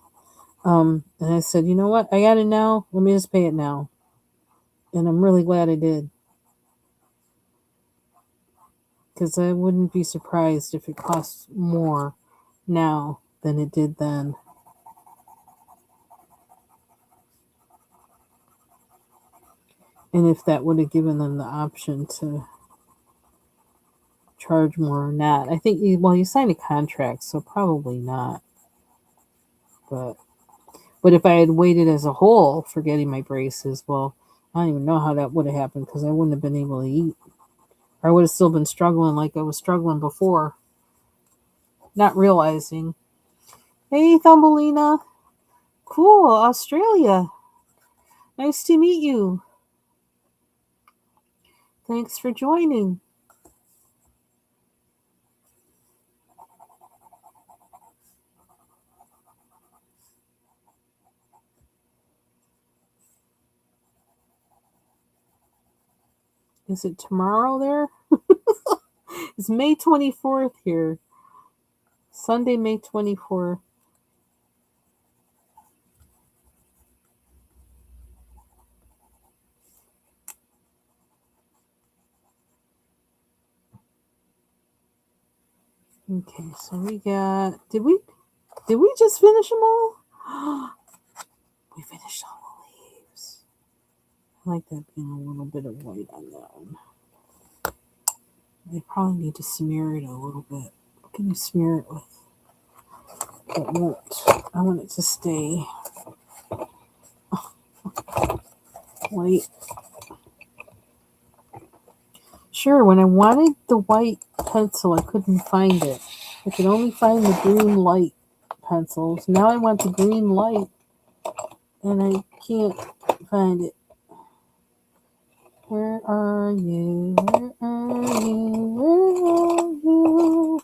And I said, you know what? I got it now. Let me just pay it now. And I'm really glad I did. Because I wouldn't be surprised if it costs more now than it did then. And if that would have given them the option to charge more or not. I think you signed a contract, so probably not. But if I had waited as a whole for getting my braces, well, I don't even know how that would have happened because I wouldn't have been able to eat. Or I would have still been struggling like I was struggling before. Not realizing. Hey, Thumbelina. Cool, Australia. Nice to meet you. Thanks for joining. Is it tomorrow there? It's May 24th here. Sunday, May 24th. Okay, so we got. Did we just finish them all? We finished all the leaves. I like that being a little bit of white on that one. I probably need to smear it a little bit. What can you smear it with? It won't. I want it to stay. white. Sure, when I wanted the white pencil, I couldn't find it. I could only find the green light pencils. Now I want the green light, and I can't find it. Where are you? Where are you? Where are you?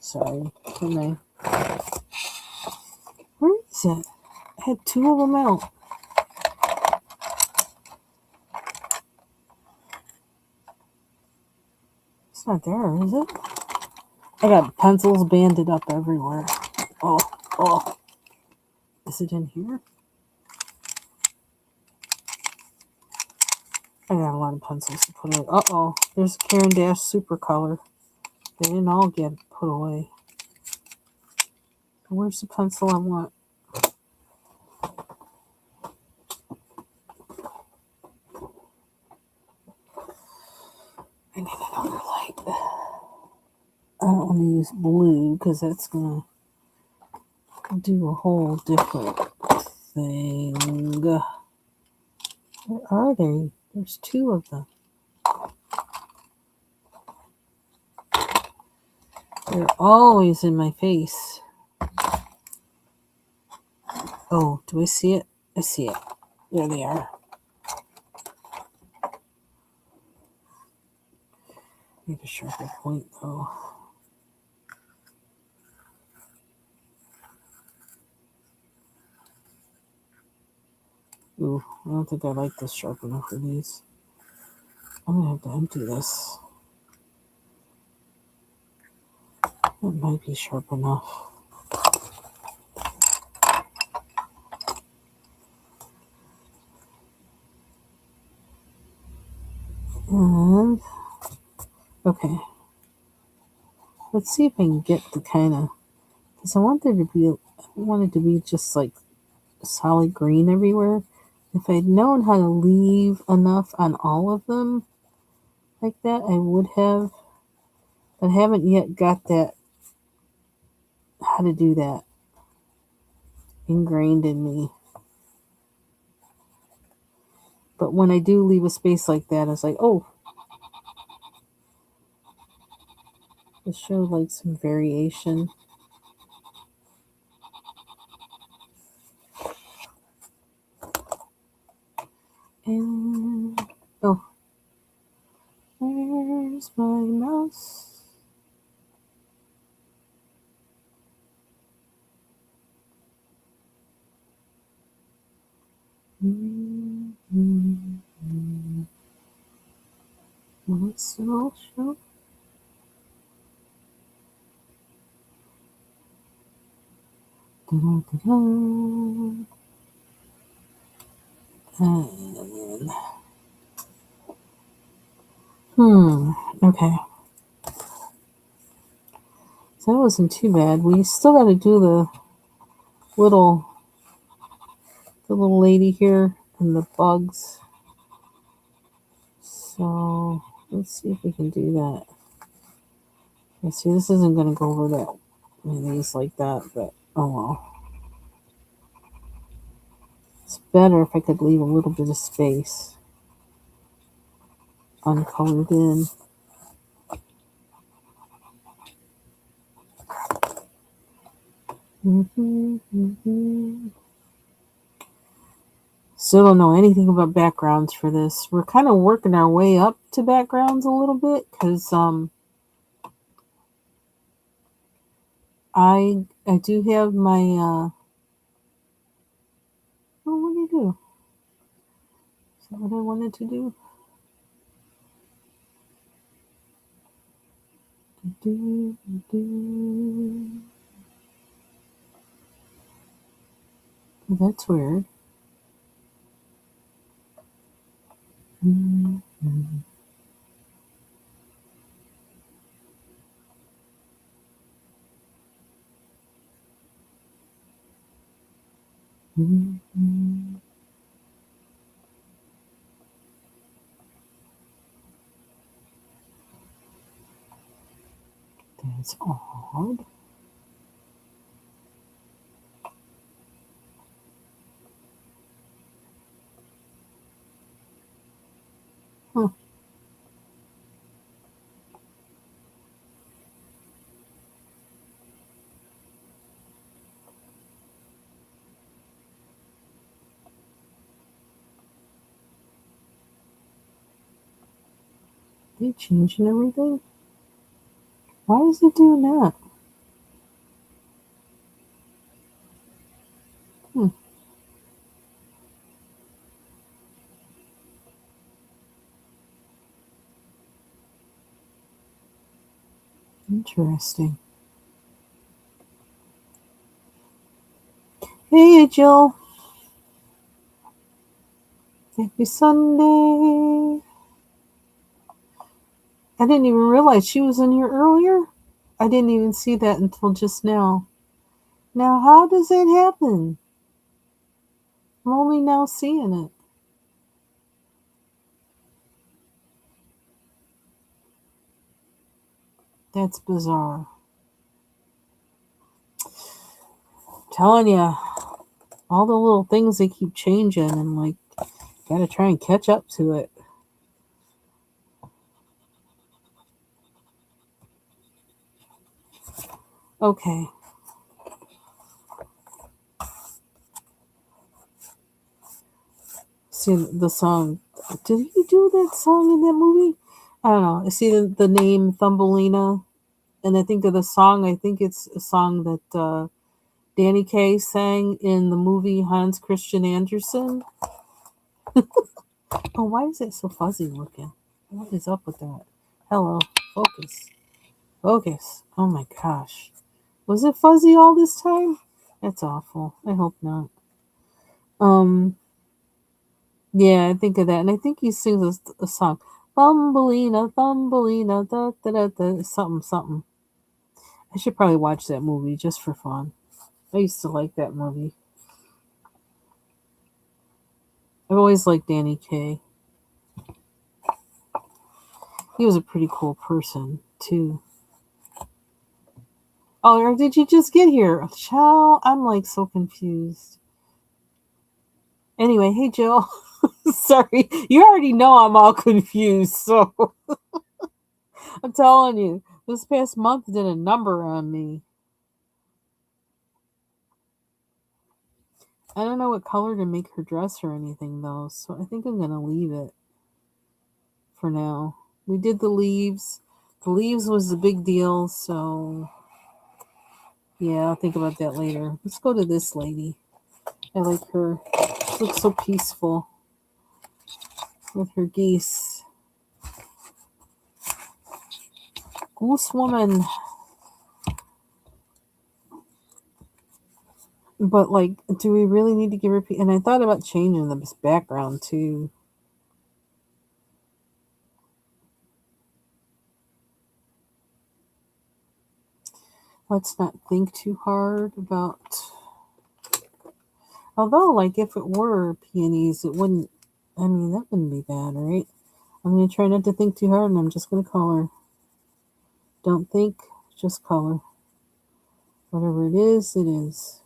Sorry for my... Where is it? I had two of them out. It's not there, is it? I got pencils banded up everywhere. Oh. Is it in here? I got a lot of pencils to put away. Uh-oh. There's Caran d'Ache Super Color. They didn't all get put away. Where's the pencil I want? I need another light. I don't want to use blue because that's going to do a whole different thing. Where are they? There's two of them. They're always in my face. Oh, do I see it? I see it. There they are. Need a sharper point though. Ooh, I don't think I like this sharpener for these. I'm gonna have to empty this. It might be sharp enough. And okay, let's see if I can get the kind of, because I want it to be just like solid green everywhere. If I'd known how to leave enough on all of them like that, I would have. But I haven't yet got that, how to do that, ingrained in me. But when I do leave a space like that, it's like, oh, it showed like some variation. And, oh, where's my mouse? Will it still show? Da-da-da-da. Okay. So that wasn't too bad. We still got to do the little lady here and the bugs. So let's see if we can do that. Okay, see, this isn't going to go over that these like that, but oh well. It's better if I could leave a little bit of space uncolored in. Still don't know anything about backgrounds for this. We're kind of working our way up to backgrounds a little bit because I do have my oh, what do you do? Is that what I wanted to do? That's weird. That's odd. Are you changing everything? Why is it doing that? Hmm. Interesting. Hey, Jill. Happy Sunday. I didn't even realize she was in here earlier. I didn't even see that until just now. Now, how does that happen? I'm only now seeing it. That's bizarre. I'm telling you, all the little things they keep changing, and like, gotta try and catch up to it. Okay. See the song. Did he do that song in that movie? I don't know. I see the name Thumbelina, and I think of the song. I think it's a song that Danny Kaye sang in the movie Hans Christian Andersen. Oh, why is it so fuzzy looking? What is up with that? Hello, focus, focus. Oh my gosh, was it fuzzy all this time? That's awful. I hope not. Um, yeah, I think of that, and I think he sings a song. Thumbelina, Thumbelina, da da da da, something, something. I should probably watch that movie just for fun. I used to like that movie. I've always liked Danny Kaye. He was a pretty cool person too. Oh, or did you just get here? Child, I'm like so confused. Anyway, hey Jill. Sorry, you already know I'm all confused, so I'm telling you, this past month did a number on me. I don't know what color to make her dress or anything though, so I think I'm gonna leave it for now. We did the leaves. The leaves was the big deal, so yeah, I'll think about that later. Let's go to this lady. I like her. She looks so peaceful with her geese. Goose woman. But like, do we really need to give her? And I thought about changing the background too. Let's not think too hard about. Although, like, if it were peonies, it wouldn't. I mean, that wouldn't be bad, right? I'm gonna try not to think too hard, and I'm just gonna color. Don't think, just color. Whatever it is, it is.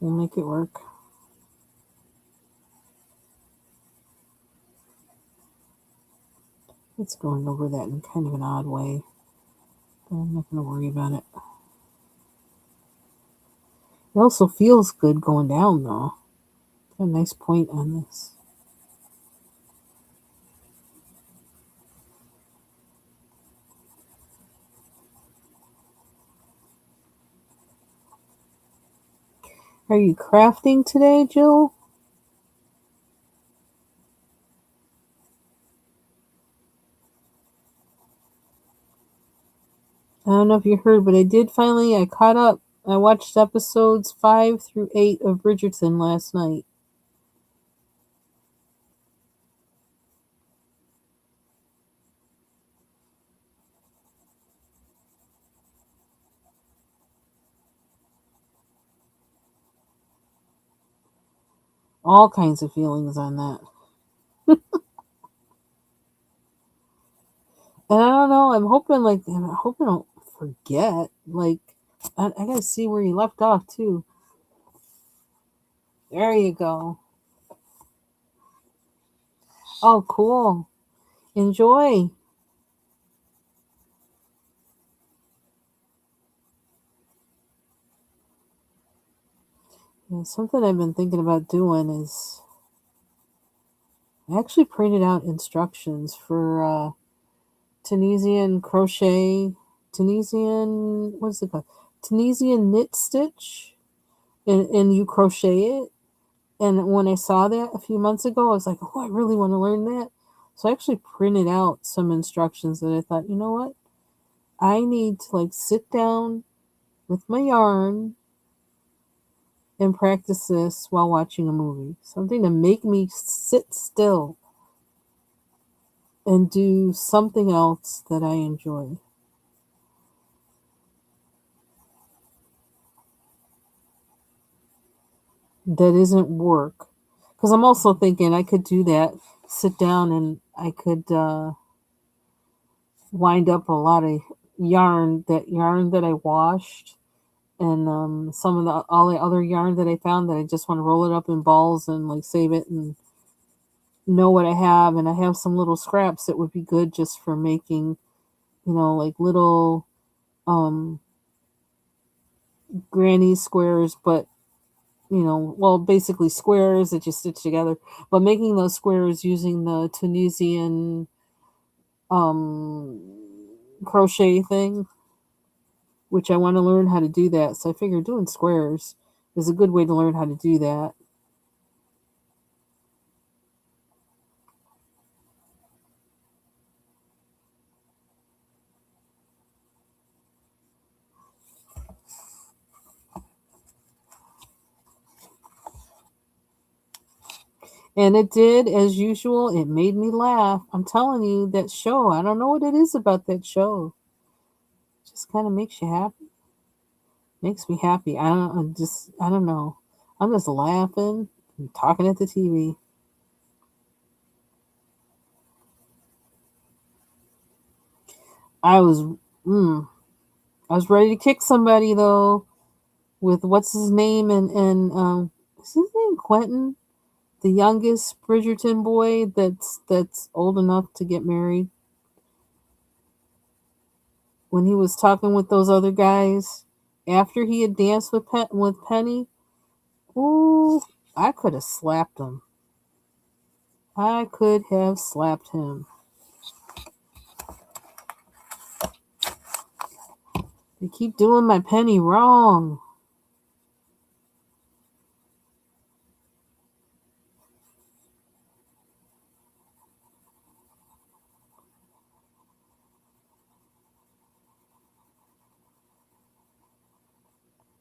We'll make it work. It's going over that in kind of an odd way, but I'm not gonna worry about it. It also feels good going down, though. Got a nice point on this. Are you crafting today, Jill? I don't know if you heard, but I caught up. I watched episodes 5 through 8 of Bridgerton last night. All kinds of feelings on that. And I don't know, I'm hoping I don't forget. Like, I gotta see where you left off, too. There you go. Oh, cool. Enjoy. Yeah, something I've been thinking about doing is I actually printed out instructions for Tunisian crochet, Tunisian, what's it called? Tunisian knit stitch, and you crochet it. And when I saw that a few months ago, I was like, oh, I really want to learn that. So I actually printed out some instructions that I thought, you know what? I need to like sit down with my yarn and practice this while watching a movie. Something to make me sit still and do something else that I enjoy. That isn't work. Because I'm also thinking I could do that, sit down, and I could wind up a lot of yarn that I washed, and some of the all the other yarn that I found that I just want to roll it up in balls and like save it and know what I have. And I have some little scraps that would be good just for making, like little um granny squares, but well, basically squares that you stitch together, but making those squares using the Tunisian um crochet thing, which I want to learn how to do that. So I figure doing squares is a good way to learn how to do that. And it did, as usual, it made me laugh. I'm telling you, that show, I don't know what it is about that show. It just kind of makes you happy. Makes me happy. I don't know. I'm just laughing and talking at the TV. I was, mm, I was ready to kick somebody though with what's his name and is his name Quentin, the youngest Bridgerton boy that's old enough to get married. When he was talking with those other guys after he had danced with Penny, ooh, I could have slapped him. I could have slapped him. They keep doing my Penny wrong.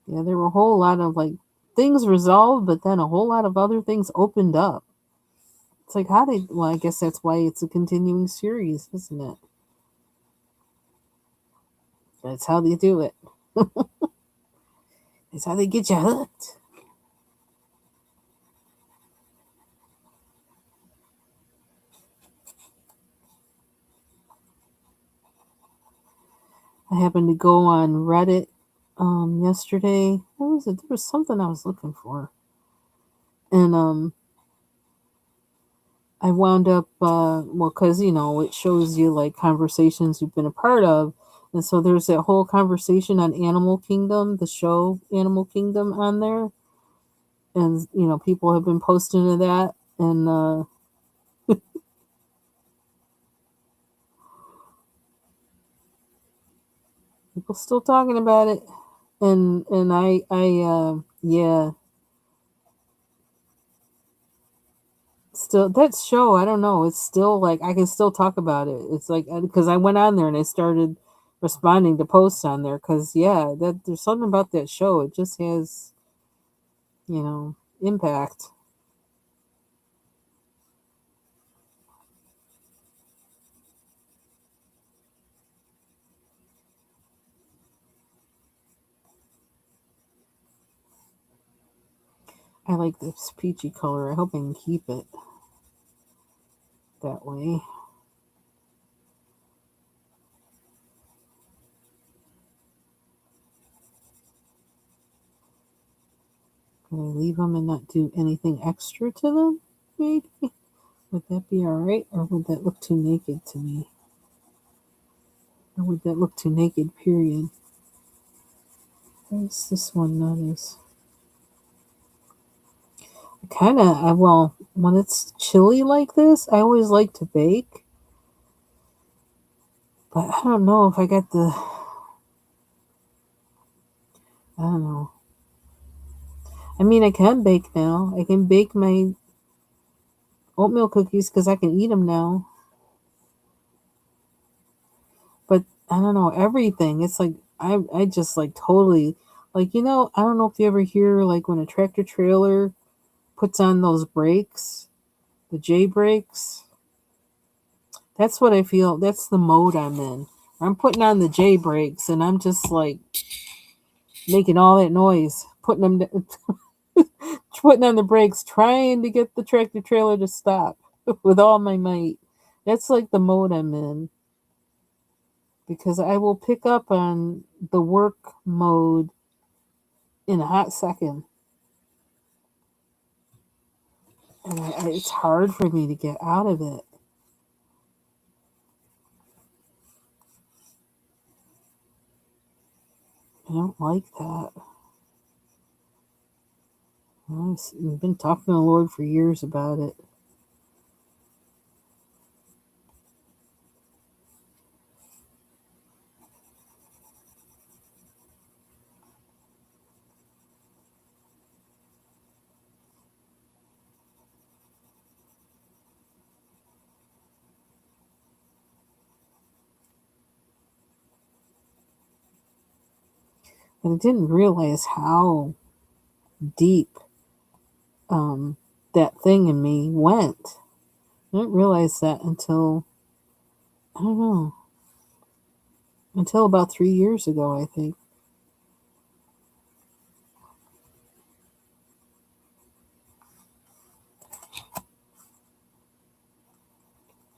Yeah, there were a whole lot of like things resolved, but then a whole lot of other things opened up. It's like how they. Well, I guess that's why it's a continuing series, isn't it? That's how they do it. That's how they get you hooked. I happened to go on Reddit yesterday. What was it? There was something I was looking for, and I wound up well, because it shows you like conversations you've been a part of, and so there's that whole conversation on Animal Kingdom, the show Animal Kingdom, on there, and people have been posting to that, and people still talking about it, and I yeah, still that show, I don't know, it's still like I can still talk about it. It's like because I went on there and I started responding to posts on there because yeah, that there's something about that show. It just has impact. I like this peachy color. I hope I can keep it that way. Can I leave them and not do anything extra to them? Maybe. Would that be alright? Or would that look too naked to me? Or would that look too naked, period? Where's this one? Not as. Kind of, well, when it's chilly like this, I always like to bake. But I don't know if I got the... I don't know. I mean, I can bake now. I can bake my oatmeal cookies because I can eat them now. But I don't know, everything. It's like, I just like totally... Like, I don't know if you ever hear like when a tractor trailer puts on those brakes, the J brakes. That's what I feel. That's the mode I'm in. I'm putting on the J brakes and I'm just like making all that noise, putting on the brakes, trying to get the tractor trailer to stop with all my might. That's like the mode I'm in. Because I will pick up on the work mode in a hot second. And it's hard for me to get out of it. I don't like that. I've been talking to the Lord for years about it. And I didn't realize how deep that thing in me went. I didn't realize that until, I don't know, until about 3 years ago, I think.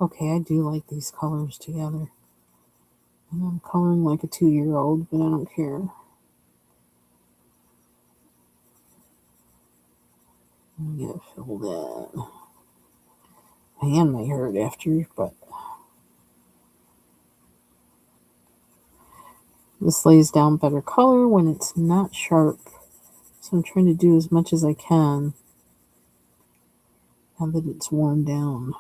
Okay, I do like these colors together. And I'm coloring like a 2-year-old, but I don't care. Get filled in. My hand might hurt after, but this lays down better color when it's not sharp. So I'm trying to do as much as I can now that it's worn down.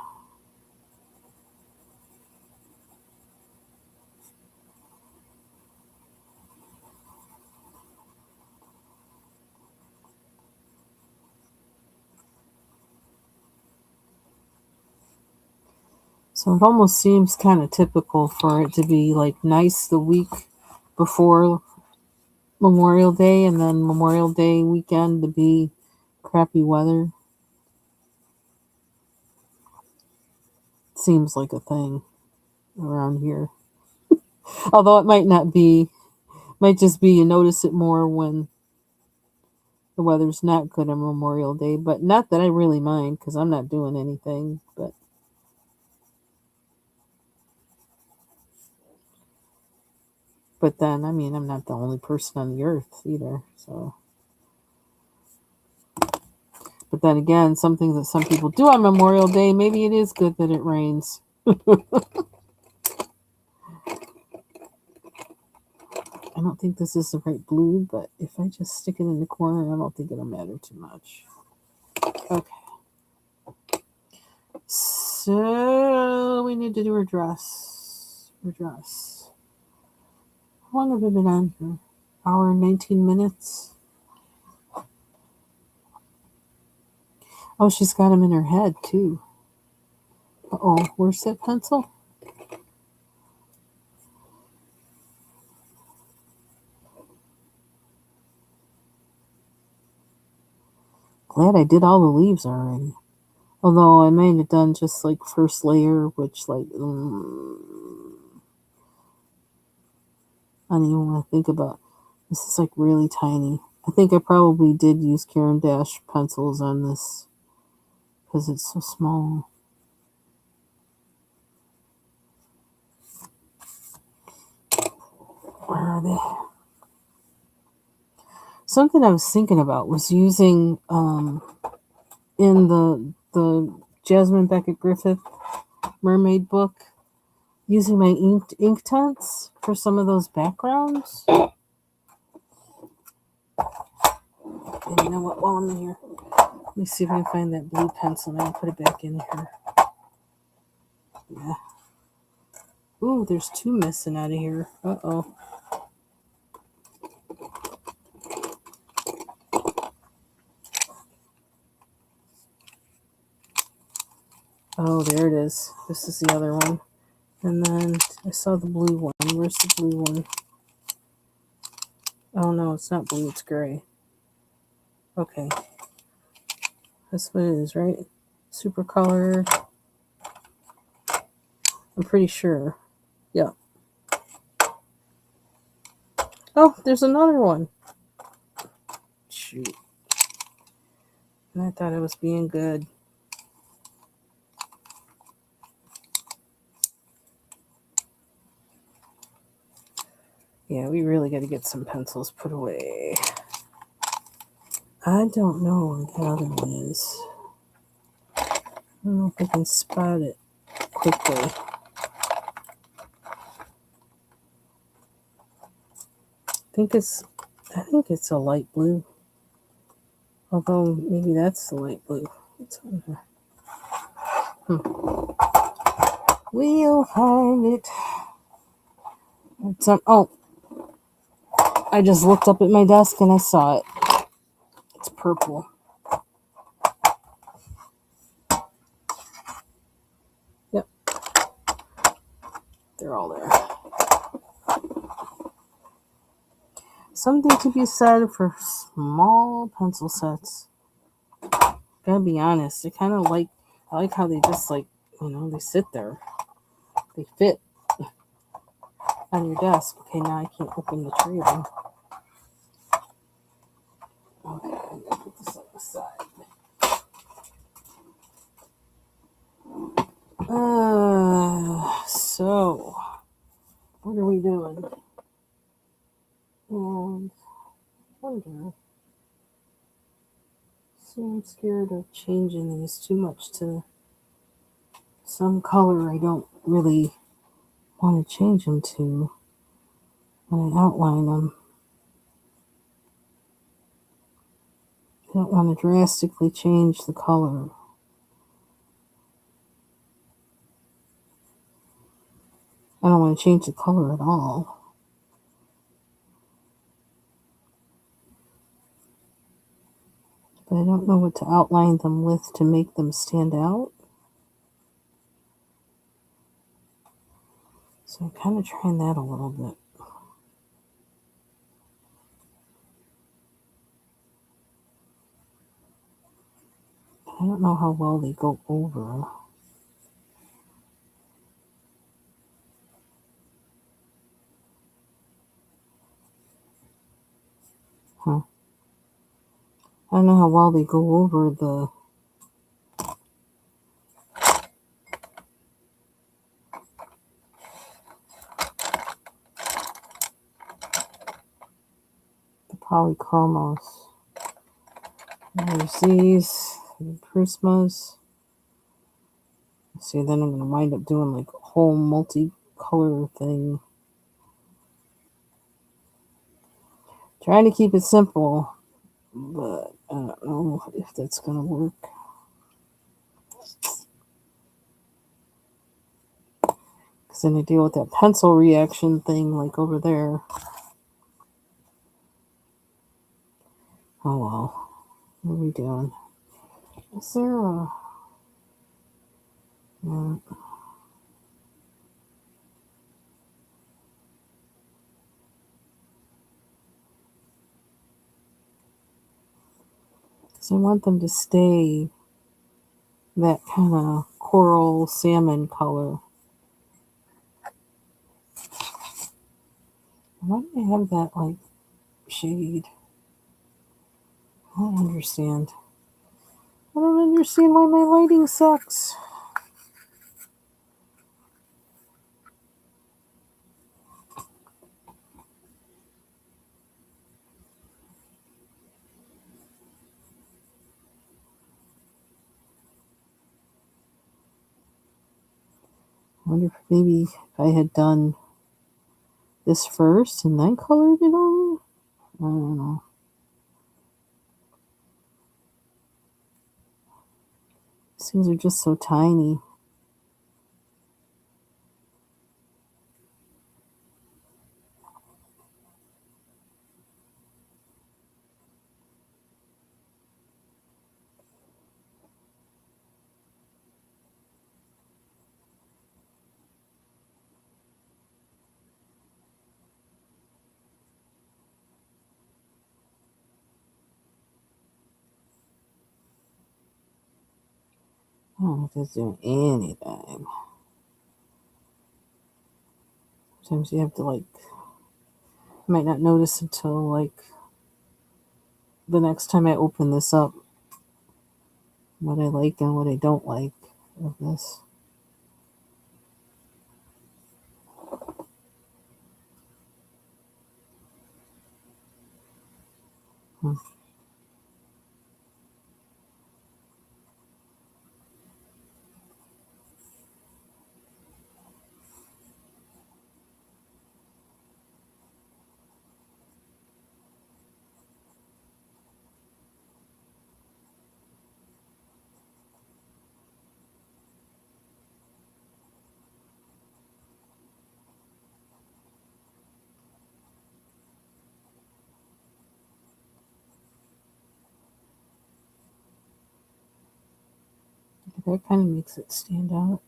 So it almost seems kind of typical for it to be like nice the week before Memorial Day and then Memorial Day weekend to be crappy weather. Seems like a thing around here. Although it might not be, might just be you notice it more when the weather's not good on Memorial Day. But not that I really mind because I'm not doing anything. But then, I mean, I'm not the only person on the earth either. So, but then again, something that some people do on Memorial Day, maybe it is good that it rains. I don't think this is the right blue, but if I just stick it in the corner, I don't think it'll matter too much. Okay. So we need to do her dress. Her dress. How long have we been on here? Hour and 19 minutes. Oh, she's got them in her head too. Uh-oh, where's that pencil? Glad I did all the leaves already. Although I might have done just like first layer, which like, I don't even want to think about. This is like really tiny. I think I probably did use Caran d'Ache pencils on this because it's so small. Where are they? Something I was thinking about was using in the Jasmine Beckett Griffith mermaid book, using my ink tints for some of those backgrounds. And you know what? While I'm in here, Let me see if I can find that blue pencil now and put it back in here. Yeah. Ooh, there's two missing out of here. Uh-oh. Oh, there it is. This is the other one. And then I saw the blue one. Where's the blue one? Oh, no, it's not blue. It's gray. Okay. That's what it is, right? Super color. I'm pretty sure. Yeah. Oh, there's another one. Shoot. And I thought I was being good. Yeah, we really got to get some pencils put away. I don't know where the other one is. I don't know if I can spot it quickly. I think it's a light blue. Although maybe that's the light blue. It's on there. We'll find it. It's on. Oh, I just looked up at my desk and I saw it. It's purple. Yep. They're all there. Something to be said for small pencil sets. Gotta be honest. I like how they just they sit there. They fit on your desk. Okay, now I can't open the tray then. Okay, I'm gonna put this on the side. So what are we doing? And wonder. See, I'm scared of changing these too much to some color I don't really want to change them to when I outline them. I don't want to drastically change the color. I don't want to change the color at all. But I don't know what to outline them with to make them stand out. So I'm kind of trying that a little bit. I don't know how well they go over. Huh. I don't know how well they go over the polychromos. There's these, the prismas. See, then I'm going to wind up doing like a whole multicolor thing. Trying to keep it simple, but I don't know if that's going to work. Because then I deal with that pencil reaction thing like over there. Oh well. What are we doing? Is there a... Yeah. Because I want them to stay that kind of coral salmon color. Why do I have that like shade? I don't understand. I don't understand why my lighting sucks. I wonder if maybe if I had done this first and then colored it on. I don't know. These things are just so tiny. I don't know if it's doing anything. Sometimes you have to like, you might not notice until like the next time I open this up what I like and what I don't like of this. Hmm. That kind of makes it stand out.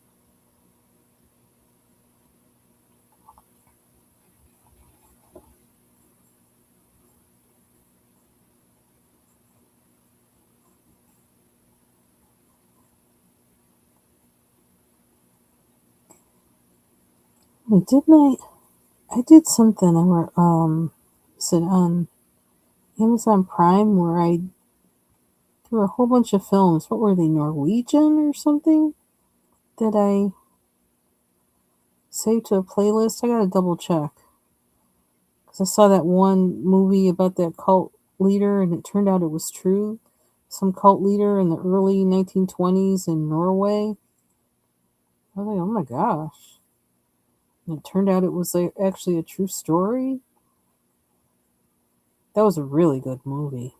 Wait, didn't I did something where is it on Amazon Prime where there were a whole bunch of films. What were they, Norwegian or something? That I saved to a playlist? I gotta double check. Because I saw that one movie about that cult leader and it turned out it was true. Some cult leader in the early 1920s in Norway. I was like, oh my gosh. And it turned out it was like actually a true story. That was a really good movie.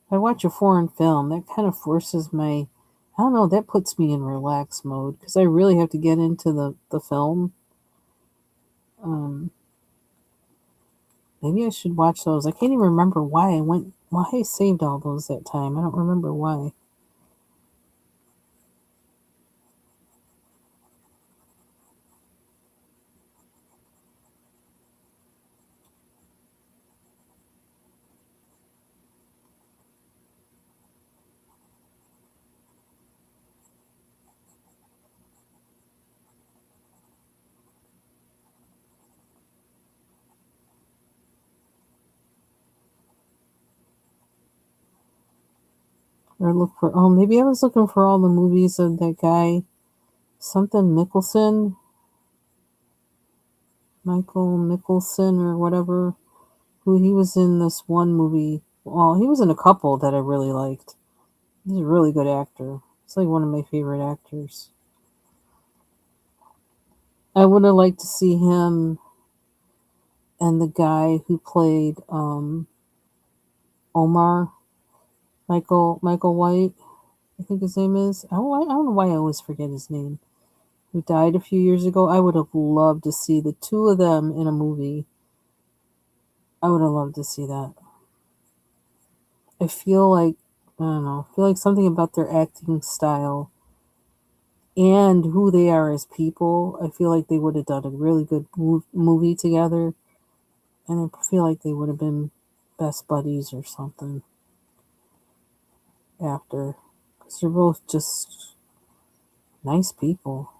If I watch a foreign film, that kind of forces my, I don't know, that puts me in relax mode because I really have to get into the film. Um, Maybe I should watch those. I can't even remember why I saved all those that time. I don't remember why. Or look for, oh, maybe I was looking for all the movies of that guy, something Mickelson, Michael Mickelson or whatever, who he was in this one movie. Well, he was in a couple that I really liked. He's a really good actor. He's like one of my favorite actors. I would have liked to see him and the guy who played Omar, Michael White, I think his name is. I don't know why I always forget his name. Who died a few years ago. I would have loved to see the two of them in a movie. I would have loved to see that. I feel like, I don't know, I feel like something about their acting style and who they are as people. I feel like they would have done a really good movie together. And I feel like they would have been best buddies or something after. Because they're both just nice people.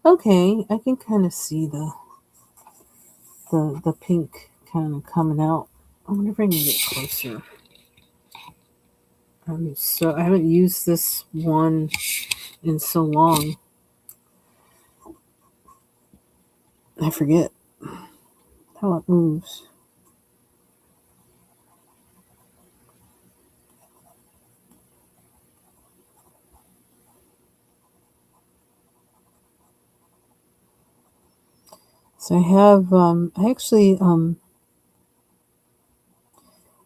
Okay, I can kind of see the pink kind of coming out. I wonder if I can get closer. So I haven't used this one in so long. I forget how it moves. So I have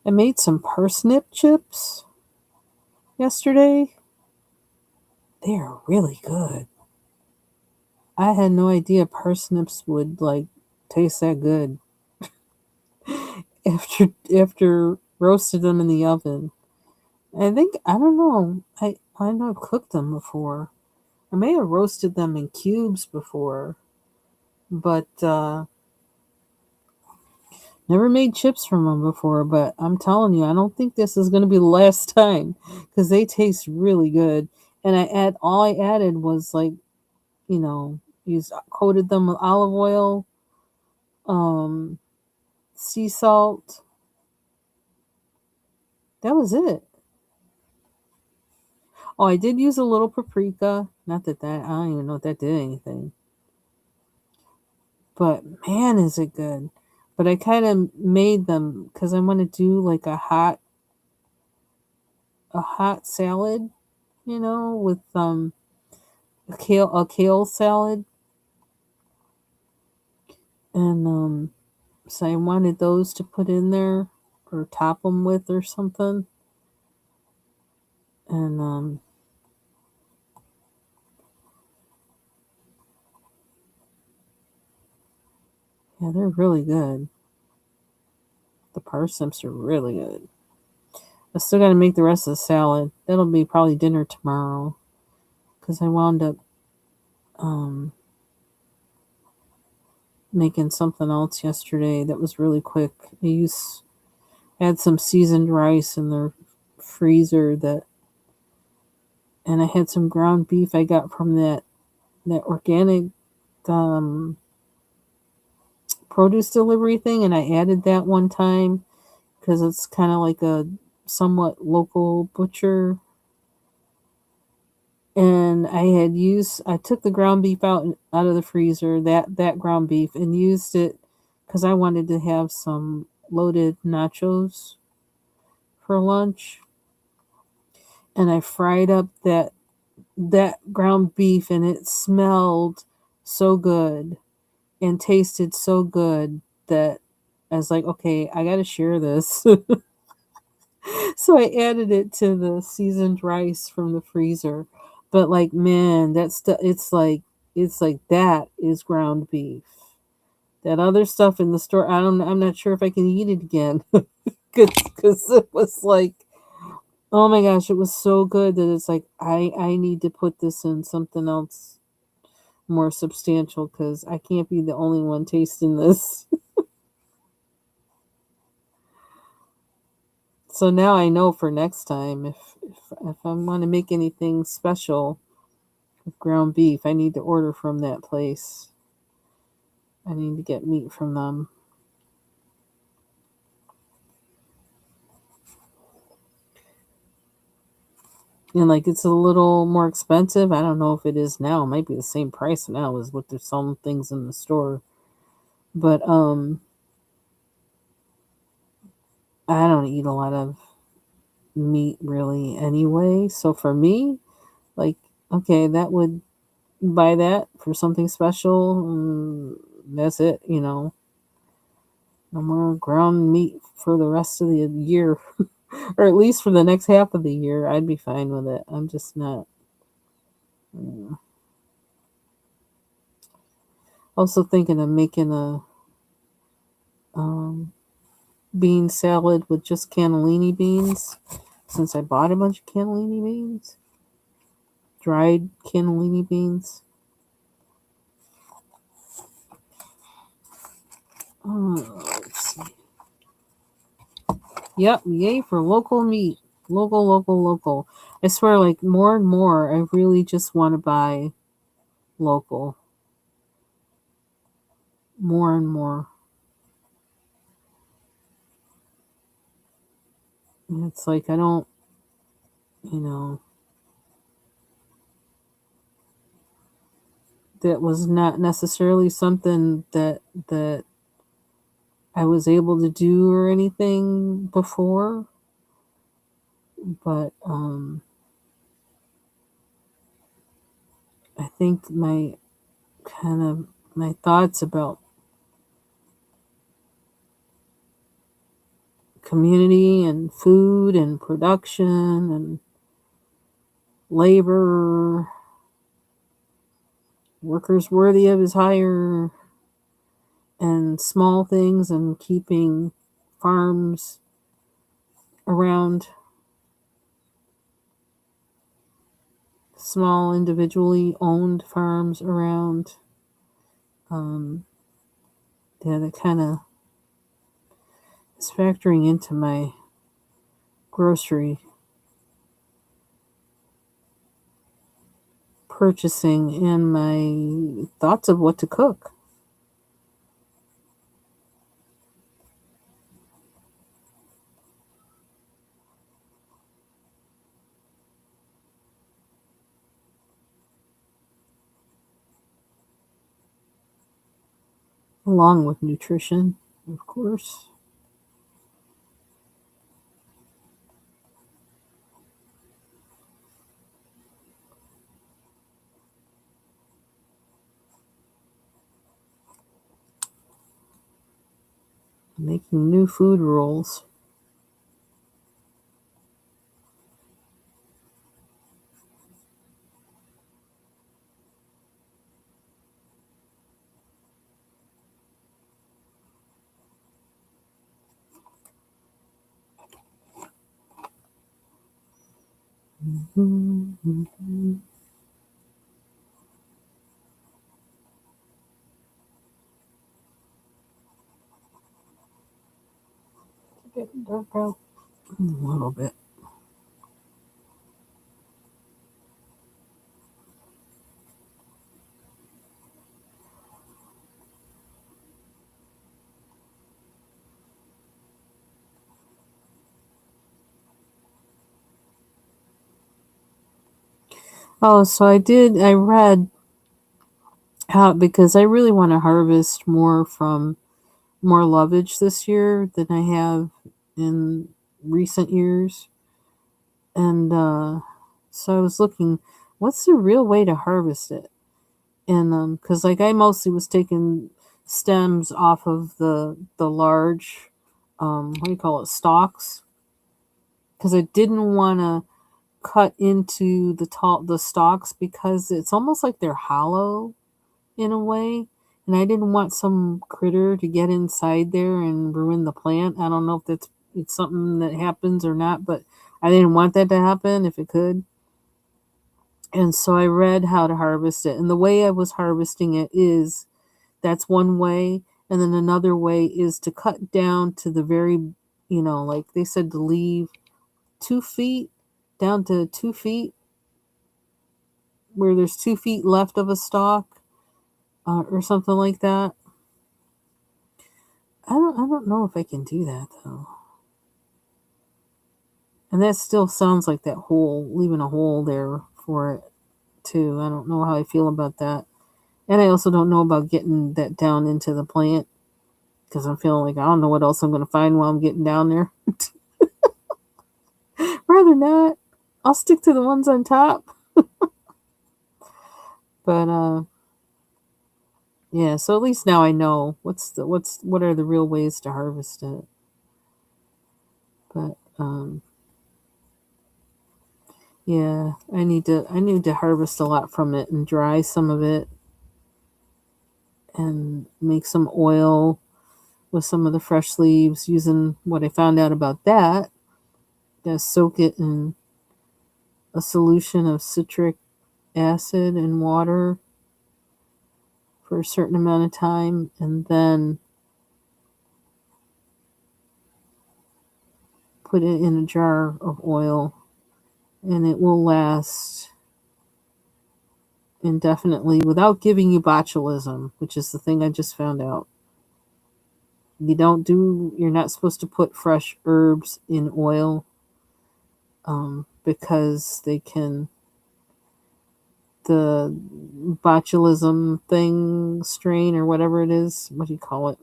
I made some parsnip chips yesterday. They are really good. I had no idea parsnips would like taste that good after roasted them in the oven. I think I don't know. I know I've cooked them before. I may have roasted them in cubes before, but never made chips from them before. But I'm telling you, I don't think this is going to be the last time because they taste really good. And all I added was like, coated them with olive oil, um, sea salt. That was it. Oh, I did use a little paprika. Not that I don't even know if that did anything. But man, is it good. But I kind of made them because I want to do like a hot salad, with a kale salad, and so I wanted those to put in there or top them with or something, and yeah, they're really good. The parsnips are really good. I still got to make the rest of the salad. That'll be probably dinner tomorrow because I wound up um making something else yesterday that was really quick. Had some seasoned rice in the freezer and I had some ground beef I got from that organic um, produce delivery thing, and I added that one time because it's kind of like a somewhat local butcher. And I took the ground beef out of the freezer, that ground beef, and used it because I wanted to have some loaded nachos for lunch, and I fried up that ground beef, and it smelled so good and tasted so good that I was like, okay, I got to share this. So I added it to the seasoned rice from the freezer. But like, man, it's like that is ground beef. That other stuff in the store, I'm not sure if I can eat it again because it was like, oh my gosh, it was so good that it's like I need to put this in something else more substantial because I can't be the only one tasting this. So now I know for next time if I want to make anything special with ground beef, I need to order from that place. I need to get meat from them. And like it's a little more expensive. I don't know if it is now. It might be the same price now as what they're selling things in the store. But I don't eat a lot of meat really anyway. So for me, like okay, that would buy that for something special. That's it. No more ground meat for the rest of the year, or at least for the next half of the year. I'd be fine with it. I'm just not. mm. Also thinking of making a um, bean salad with just cannellini beans, since I bought a bunch of cannellini beans, dried cannellini beans. Let's see. Yep, yay for local meat. Local, local, local. I swear, like more and more, I really just want to buy local. More and more. It's like I don't, you know, that was not necessarily something that I was able to do or anything before, but I think my thoughts about community and food and production and labor, workers worthy of his hire, and small things and keeping farms around, small individually owned farms around. Yeah, that kind of is factoring into my grocery purchasing and my thoughts of what to cook. Along with nutrition, of course. Making new food rules. Mm-hmm. Getting dark out a little bit. Oh, so I read how, because I really want to harvest more lovage this year than I have in recent years. And so I was looking, what's the real way to harvest it? And because like I mostly was taking stems off of the large, what do you call it, stalks, because I didn't want to cut into the stalks because it's almost like they're hollow in a way, and I didn't want some critter to get inside there and ruin the plant. I don't know if it's something that happens or not, but I didn't want that to happen if it could. And so I read how to harvest it. And the way I was harvesting it is, that's one way, and then another way is to cut down to the very, like they said, to leave 2 feet, down to 2 feet, where there's 2 feet left of a stalk, or something like that. I don't know if I can do that though. And that still sounds like that hole, leaving a hole there for it too. I don't know how I feel about that. And I also don't know about getting that down into the plant, because I'm feeling like I don't know what else I'm going to find while I'm getting down there. Rather not. I'll stick to the ones on top. But yeah, so at least now I know what are the real ways to harvest it. But yeah, I need to harvest a lot from it and dry some of it and make some oil with some of the fresh leaves, using what I found out about that. Just soak it in a solution of citric acid and water for a certain amount of time, and then put it in a jar of oil, and it will last indefinitely without giving you botulism, which is the thing I just found out. You're not supposed to put fresh herbs in oil, because they can the botulism thing strain or whatever it is. What do you call it?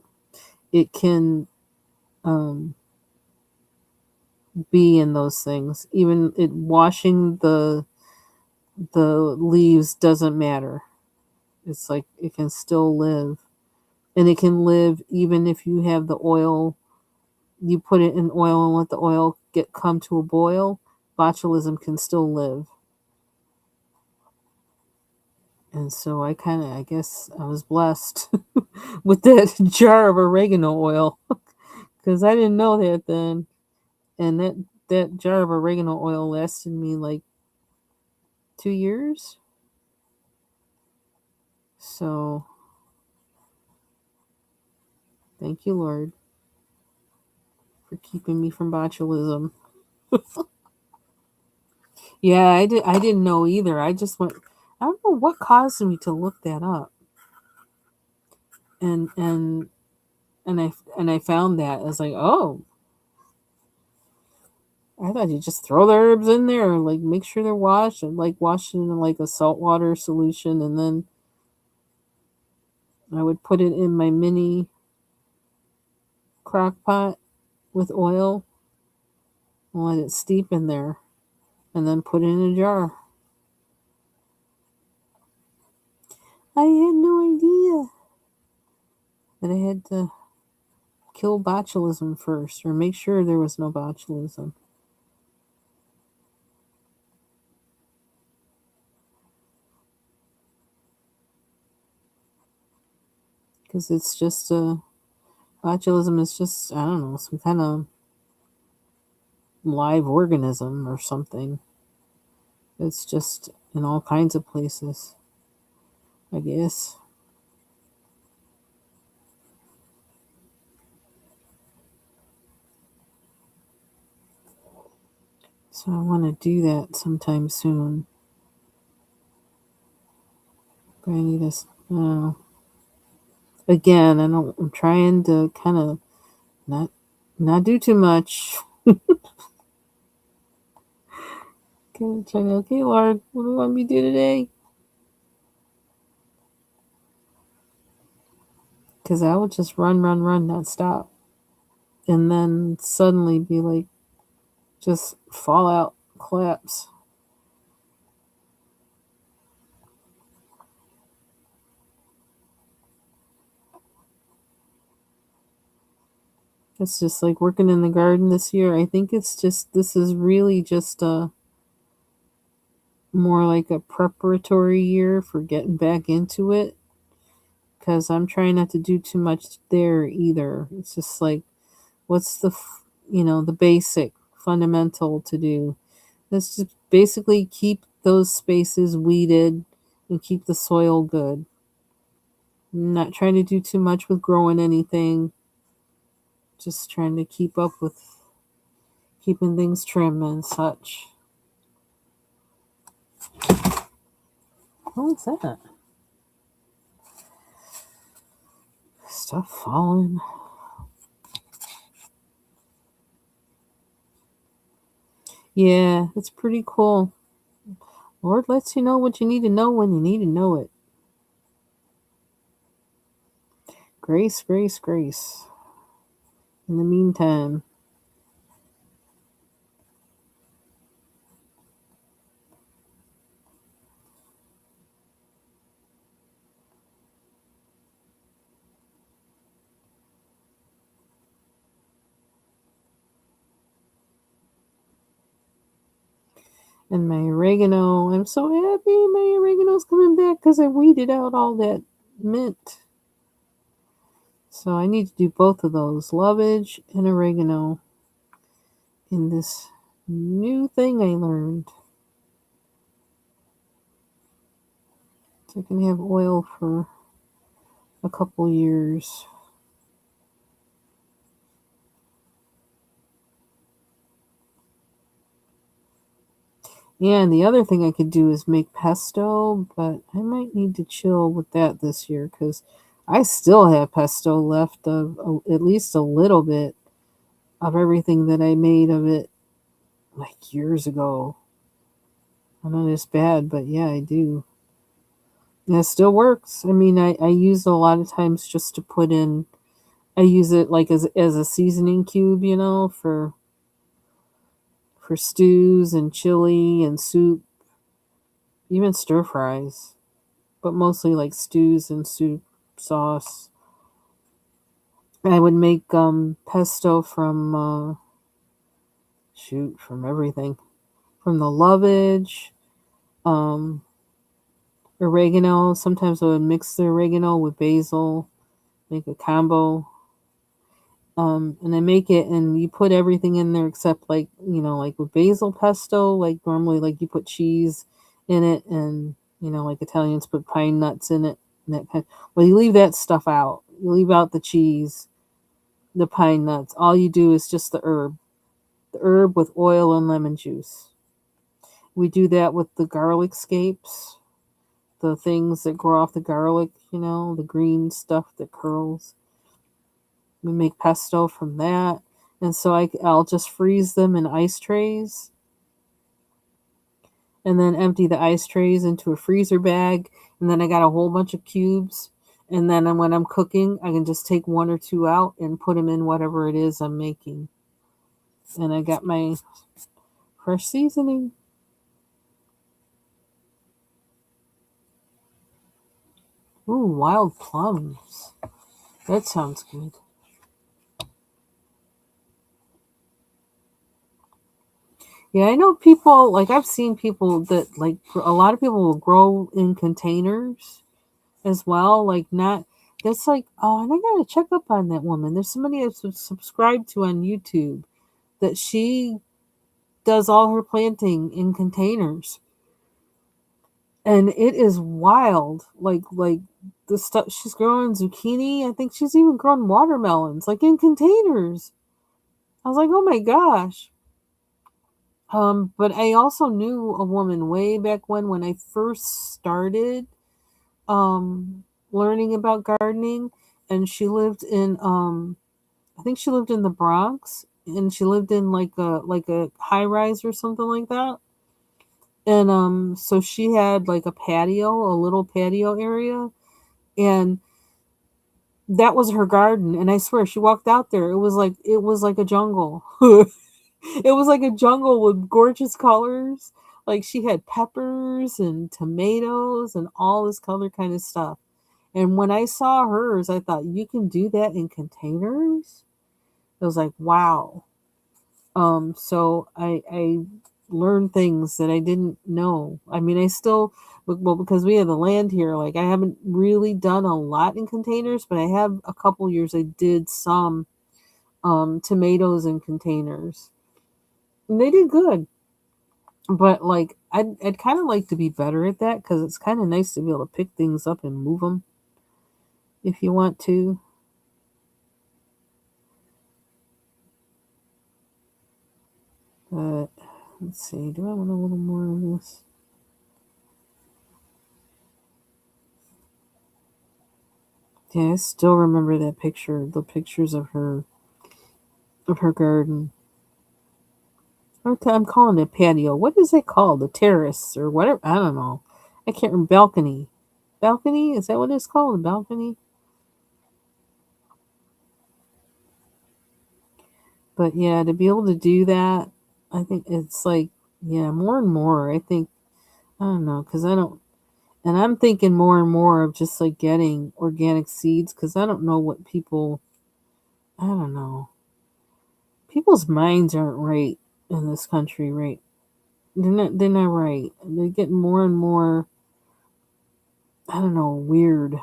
It can um, be in those things. Even it washing the leaves doesn't matter. It's like it can still live, and it can live even if you have the oil. You put it in oil and let the oil come to a boil. Botulism can still live. And so I guess I was blessed with that jar of oregano oil because I didn't know that then. And that jar of oregano oil lasted me like 2 years. So thank you, Lord, for keeping me from botulism. Yeah, I didn't know either. I just went. I don't know what caused me to look that up, and and and I found that. I was like, oh, I thought you just throw the herbs in there, like make sure they're washed, and like wash it in like a saltwater solution, and then I would put it in my mini crock pot with oil and let it steep in there, and then put it in a jar. I had no idea that I had to kill botulism first, or make sure there was no botulism. Because it's just botulism is just, I don't know, some kind of live organism or something. It's just in all kinds of places, I guess. So I want to do that sometime soon. But I need to, again, I'm trying to kind of not not do too much. Okay, Lord, what do you want me to do today? Because I would just run, not stop. And then suddenly be like, just fall out, collapse. It's just like working in the garden this year. I think this is really just more like a preparatory year for getting back into it. Because I'm trying not to do too much there either. It's just like, what's the basic fundamental to do? Let's just basically keep those spaces weeded and keep the soil good. Not trying to do too much with growing anything. Just trying to keep up with keeping things trim and such. What's that? Stuff falling. Yeah, it's pretty cool. Lord lets you know what you need to know when you need to know it. Grace, grace, grace. In the meantime, and my oregano, I'm so happy my oregano's coming back because I weeded out all that mint. So I need to do both of those, lovage and oregano, in this new thing I learned. So I can have oil for a couple years. Yeah, and the other thing I could do is make pesto, but I might need to chill with that this year because I still have pesto left of at least a little bit of everything that I made of it like years ago. I know it's bad, but yeah, I do. And it still works. I mean, I use it a lot of times just to put in. I use it like as a seasoning cube, for stews and chili and soup, even stir fries, but mostly like stews and soup sauce. I would make pesto from from everything, from the lovage, um, oregano. Sometimes I would mix the oregano with basil, make a combo. And I make it, and you put everything in there except like like with basil pesto, like normally like you put cheese in it, and like Italians put pine nuts in it. And that kind. Well, you leave that stuff out. You leave out the cheese, the pine nuts. All you do is just the herb with oil and lemon juice. We do that with the garlic scapes, the things that grow off the garlic, the green stuff that curls. We make pesto from that. And so I'll just freeze them in ice trays and then empty the ice trays into a freezer bag. And then I got a whole bunch of cubes. And then when I'm cooking, I can just take one or two out and put them in whatever it is I'm making. And I got my fresh seasoning. Ooh, wild plums. That sounds good. Yeah, I know people, like I've seen people that like a lot of people will grow in containers as well. Like not that's like, oh, and I gotta check up on that woman. There's somebody I've subscribed to on YouTube that she does all her planting in containers, and it is wild. Like the stuff she's growing zucchini. I think she's even grown watermelons like in containers. I was like, oh my gosh. But I also knew a woman way back when I first started um learning about gardening, and she lived in I think she lived in the Bronx, and she lived in like a high rise or something like that. And so she had like a patio, a little patio area, and that was her garden. And I swear she walked out there, it was like a jungle. It was like a jungle with gorgeous colors. Like she had peppers and tomatoes and all this color kind of stuff. And when I saw hers, I thought, you can do that in containers? I was like, wow. So I learned things that I didn't know. I mean, I still, well, because we have the land here, like I haven't really done a lot in containers, but I have a couple years I did some tomatoes in containers. And they did good. But like I'd kind of like to be better at that because it's kind of nice to be able to pick things up and move them if you want to. But let's see, do I want a little more of this? Yeah, I still remember that picture, the pictures of her garden. I'm calling it patio. What is it called? The terrace or whatever? I don't know. I can't remember. Balcony. Balcony? Is that what it's called? A balcony? But yeah, to be able to do that, I think it's like, yeah, more and more. I think, I don't know, because I don't, and I'm thinking more and more of just like getting organic seeds because I don't know what people, I don't know. People's minds aren't right in this country, right? They're not right. They're getting more and more, I don't know, weird,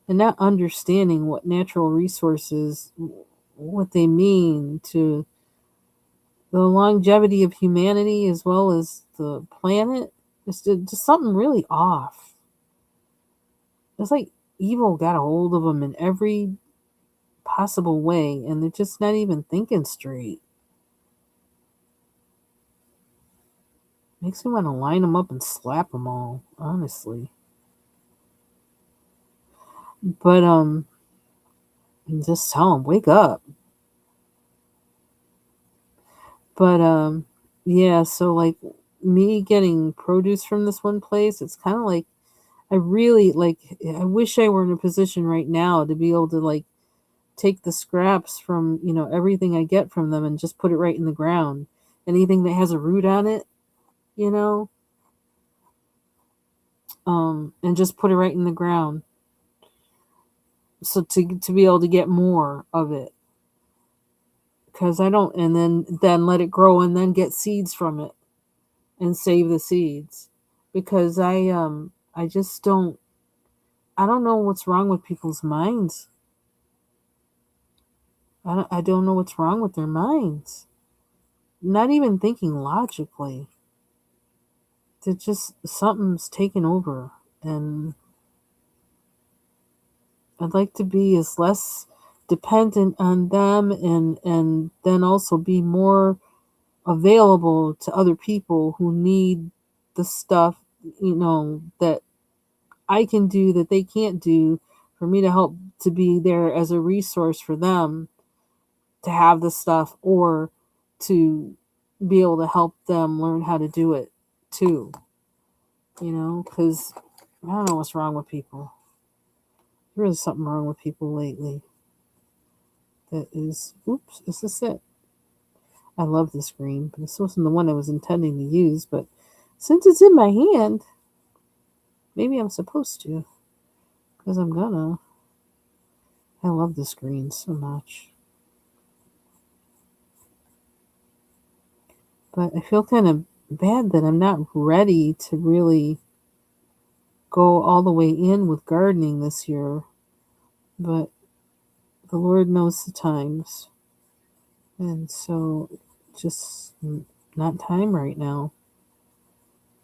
and not understanding what natural resources, what they mean to the longevity of humanity as well as the planet. Just something really off. It's like evil got a hold of them in every possible way, and they're just not even thinking straight. Makes me want to line them up and slap them all, honestly. But just tell them, wake up. But yeah. So like me getting produce from this one place, it's kind of like I really like, I wish I were in a position right now to be able to like take the scraps from, everything I get from them and just put it right in the ground. Anything that has a root on it, you know, and just put it right in the ground. So to be able to get more of it, because I don't, and then let it grow and then get seeds from it and save the seeds, because I just don't, I don't know what's wrong with people's minds. I don't know what's wrong with their minds. Not even thinking logically. They're just, something's taken over, and I'd like to be as less dependent on them, and then also be more available to other people who need the stuff, that I can do that they can't do, for me to help, to be there as a resource for them to have the stuff, or to be able to help them learn how to do it too. Because I don't know what's wrong with people. There's something wrong with people lately. That is, oops, is this it? I love this green, but this wasn't the one I was intending to use. But since it's in my hand, maybe I'm supposed to, because I'm gonna. I love this green so much. But I feel kind of bad that I'm not ready to really go all the way in with gardening this year. But the Lord knows the times. And so, just not time right now.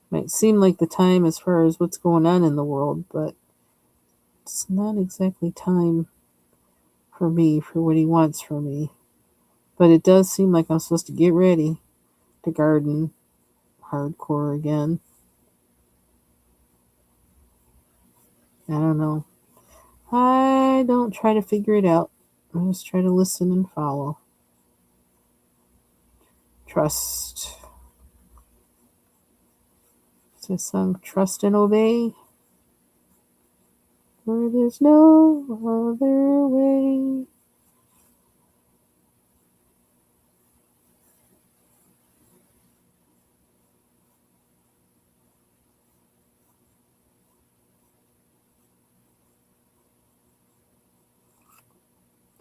Might seem like the time as far as what's going on in the world, but it's not exactly time for me, for what He wants from me. But it does seem like I'm supposed to get ready to garden hardcore again. I don't know. I don't try to figure it out. I just try to listen and follow. Trust. It's a song, Trust and Obey. For there's no other way.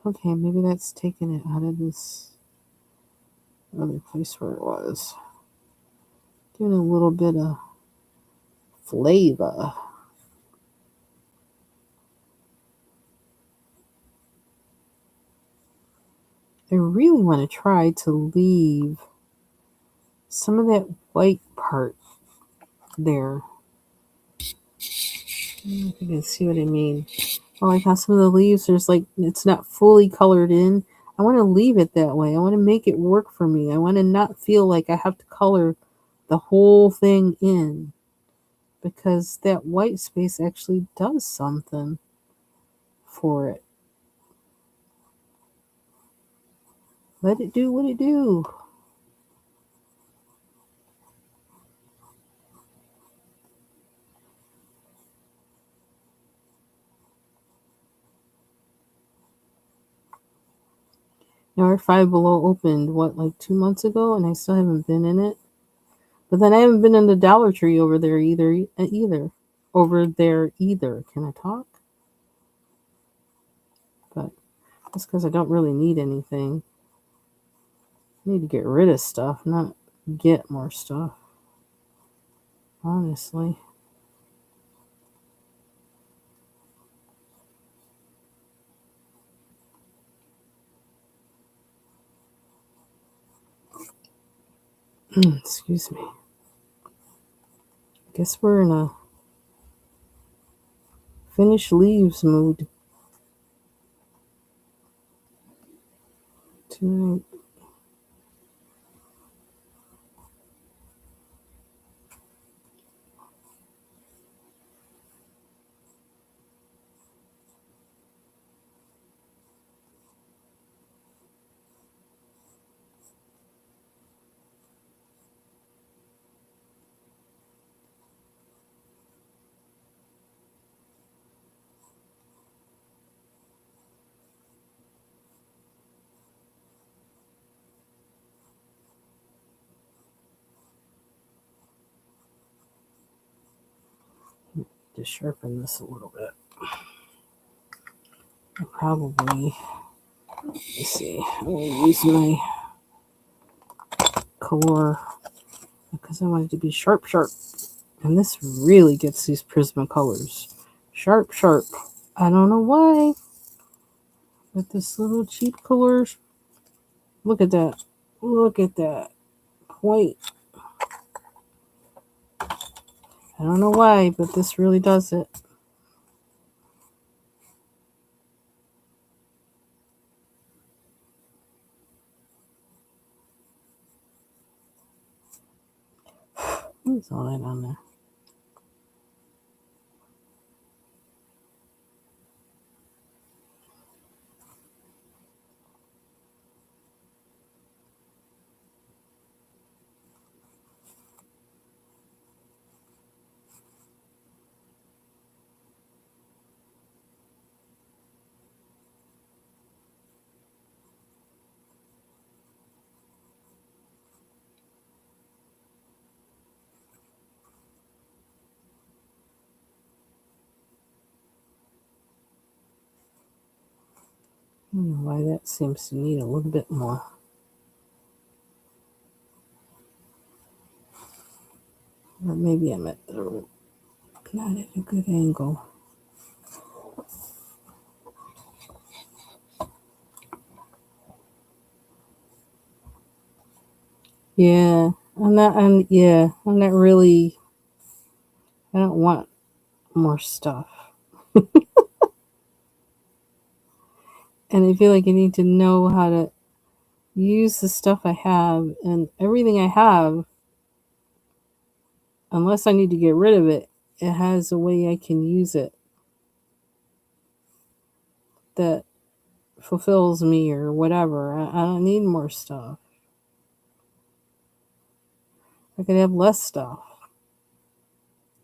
Okay, maybe that's taking it out of this other place where it was. Doing a little bit of flavor. I really want to try to leave some of that white part there. I don't know if you can see what I mean. I like how some of the leaves, there's like, it's not fully colored in. I want to leave it that way. I want to make it work for me. I want to not feel like I have to color the whole thing in, because that white space actually does something for it. Let it do what it do. Now our Five Below opened, what, like 2 months ago, and I still haven't been in it. But then I haven't been in the Dollar Tree over there either. Over there either. Can I talk? But that's because I don't really need anything. I need to get rid of stuff, not get more stuff. Honestly. Excuse me. Guess we're in a finish leaves mood tonight. to sharpen this a little bit. I'll probably, let's see, I'm going to use my color because I want it to be sharp, sharp. And this really gets these Prismacolors. Sharp, sharp. I don't know why. But this little cheap colors. Look at that. Look at that. White. I don't know why, but this really does it. What's all that on there? I don't know why that seems to need a little bit more. Or maybe I'm at the not at a good angle. Yeah, I'm not really, I don't want more stuff. And I feel like I need to know how to use the stuff I have, and everything I have, unless I need to get rid of it, it has a way I can use it that fulfills me or whatever. I don't need more stuff. I could have less stuff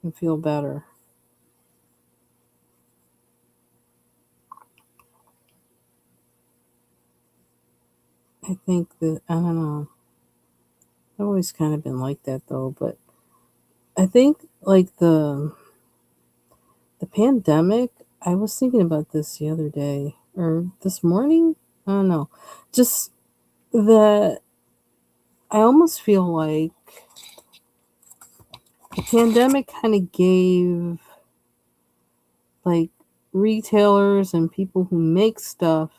and feel better. I think that, I don't know. I've always kind of been like that though, but I think like the pandemic, I was thinking about this the other day or this morning. I don't know. Just that I almost feel like the pandemic kind of gave like retailers and people who make stuff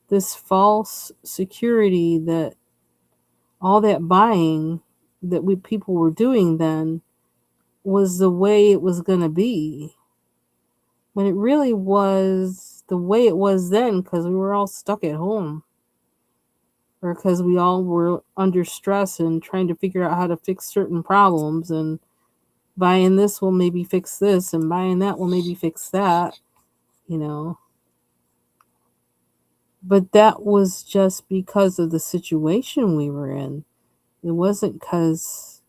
this false security that all that buying that we people were doing then was the way it was going to be, when it really was the way it was then because we were all stuck at home, or because we all were under stress and trying to figure out how to fix certain problems, and buying this will maybe fix this and buying that will maybe fix that, you know. But that was just because of the situation we were in. It wasn't because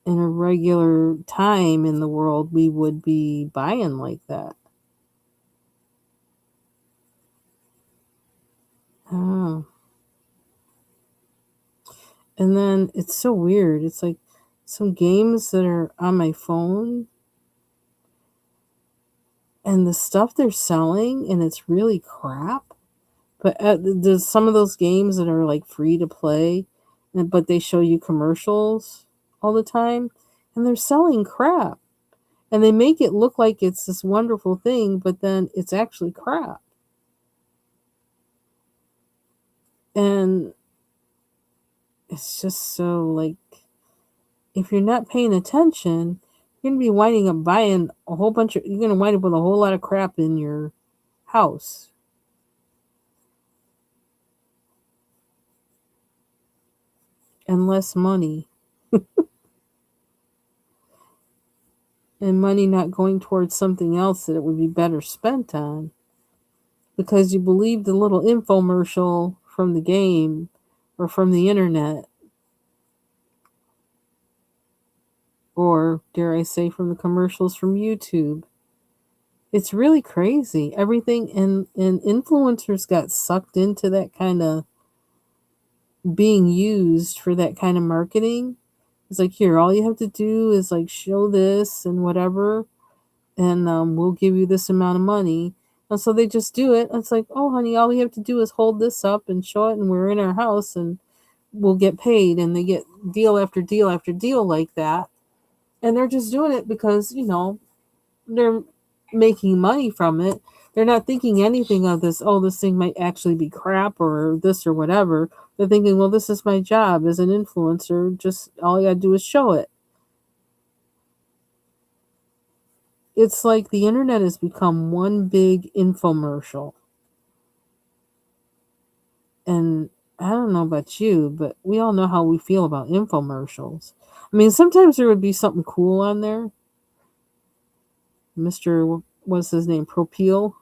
in a regular time in the world we would be buying like that. Oh. And then it's so weird. It's like some games that are on my phone and the stuff they're selling and it's really crap. But there's some of those games that are like free to play, but they show you commercials all the time and they're selling crap. And they make it look like it's this wonderful thing, but then it's actually crap. And it's just so like, if you're not paying attention, you're gonna be winding up buying a whole bunch of. You're gonna wind up with a whole lot of crap in your house. And less money. And money not going towards something else that it would be better spent on. Because you believe the little infomercial from the game or from the internet. Or, dare I say, from the commercials from YouTube. It's really crazy. Everything, and influencers got sucked into that kind of being used for that kind of marketing. It's like, here, all you have to do is like show this and whatever, and we'll give you this amount of money. And so they just do it. It's like, oh, honey, all we have to do is hold this up and show it, and we're in our house, and we'll get paid. And they get deal after deal after deal like that. And they're just doing it because, they're making money from it. They're not thinking anything of this, oh, this thing might actually be crap or this or whatever. They're thinking, well, this is my job as an influencer. Just all you gotta do is show it. It's like the internet has become one big infomercial. And I don't know about you, but we all know how we feel about infomercials. I mean, sometimes there would be something cool on there. Mr. What's his name? Propeel.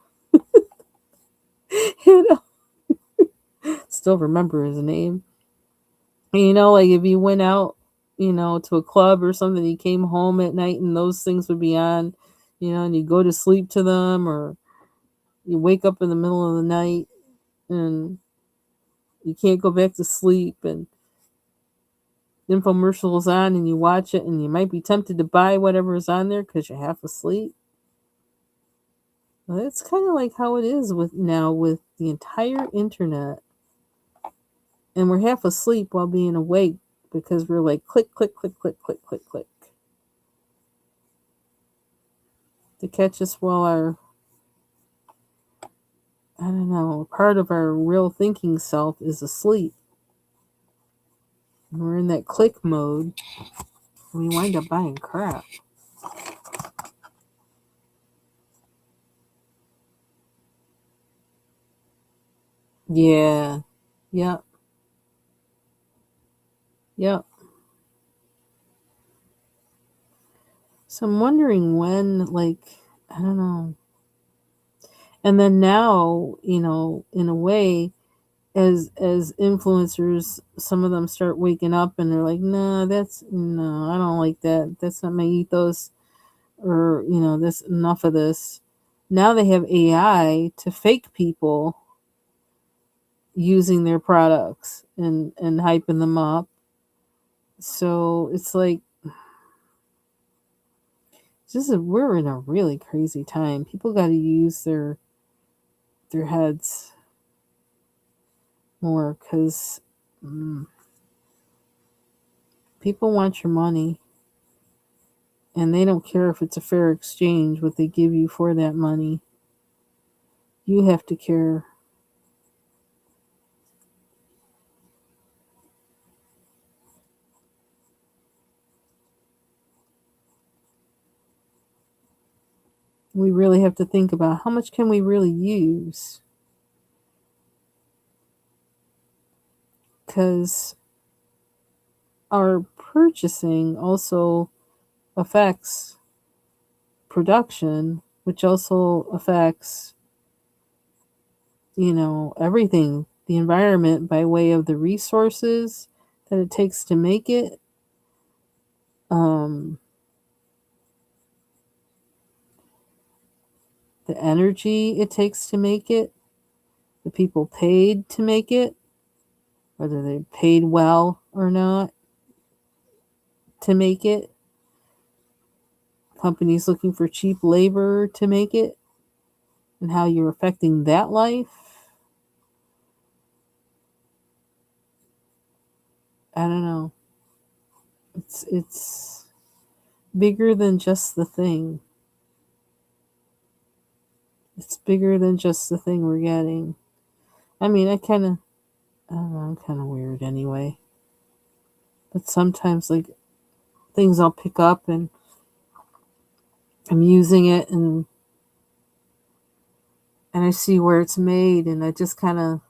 Still remember his name. And, like if you went out, to a club or something, you came home at night and those things would be on, and you go to sleep to them, or you wake up in the middle of the night and you can't go back to sleep, and the infomercial is on and you watch it and you might be tempted to buy whatever is on there because you're half asleep. Well, that's kind of like how it is with the entire internet. And we're half asleep while being awake because we're like click, click, click, click, click, click, click. To catch us while part of our real thinking self is asleep. And we're in that click mode. And we wind up buying crap. Yeah. Yep. Yep. So I'm wondering when, like, I don't know. And then now, in a way, as influencers, some of them start waking up and they're like, no, I don't like that. That's not my ethos. Or, this, enough of this. Now they have AI to fake people using their products and hyping them up. So it's like, we're in a really crazy time. People got to use their heads more, because people want your money, and they don't care if it's a fair exchange what they give you for that money. You have to care. We really have to think about how much can we really use, because our purchasing also affects production, which also affects, everything, the environment, by way of the resources that it takes to make it, um, the energy it takes to make it, the people paid to make it, whether they paid well or not to make it, companies looking for cheap labor to make it, and how you're affecting that life. I don't know. It's bigger than just the thing. It's bigger than just the thing we're getting. I mean, I don't know, I'm kind of weird anyway. But sometimes, like, things I'll pick up and I'm using it, and I see where it's made, and I just kind of,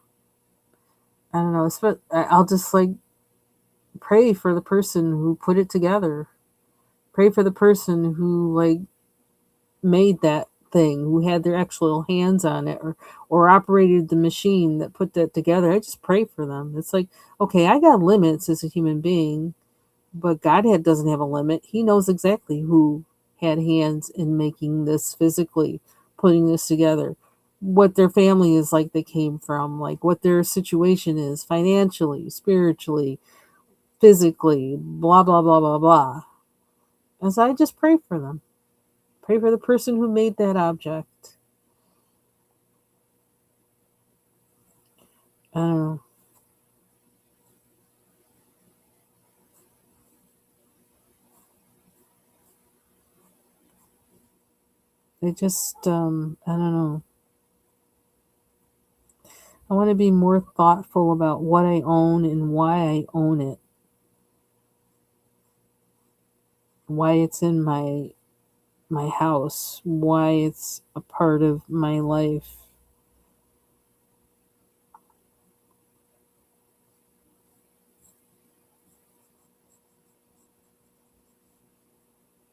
I don't know, I'll just like pray for the person who put it together. Pray for the person who like made that thing, who had their actual hands on it, or operated the machine that put that together. I just pray for them. It's like, okay, I got limits as a human being, but Godhead doesn't have a limit. He knows exactly who had hands in making this physically, putting this together, what their family is like, they came from, like what their situation is financially, spiritually, physically, blah, blah, blah, blah, blah. And so I just pray for them. Pray for the person who made that object. I don't know. They just, I don't know. I want to be more thoughtful about what I own and why I own it. Why it's in my house, why it's a part of my life.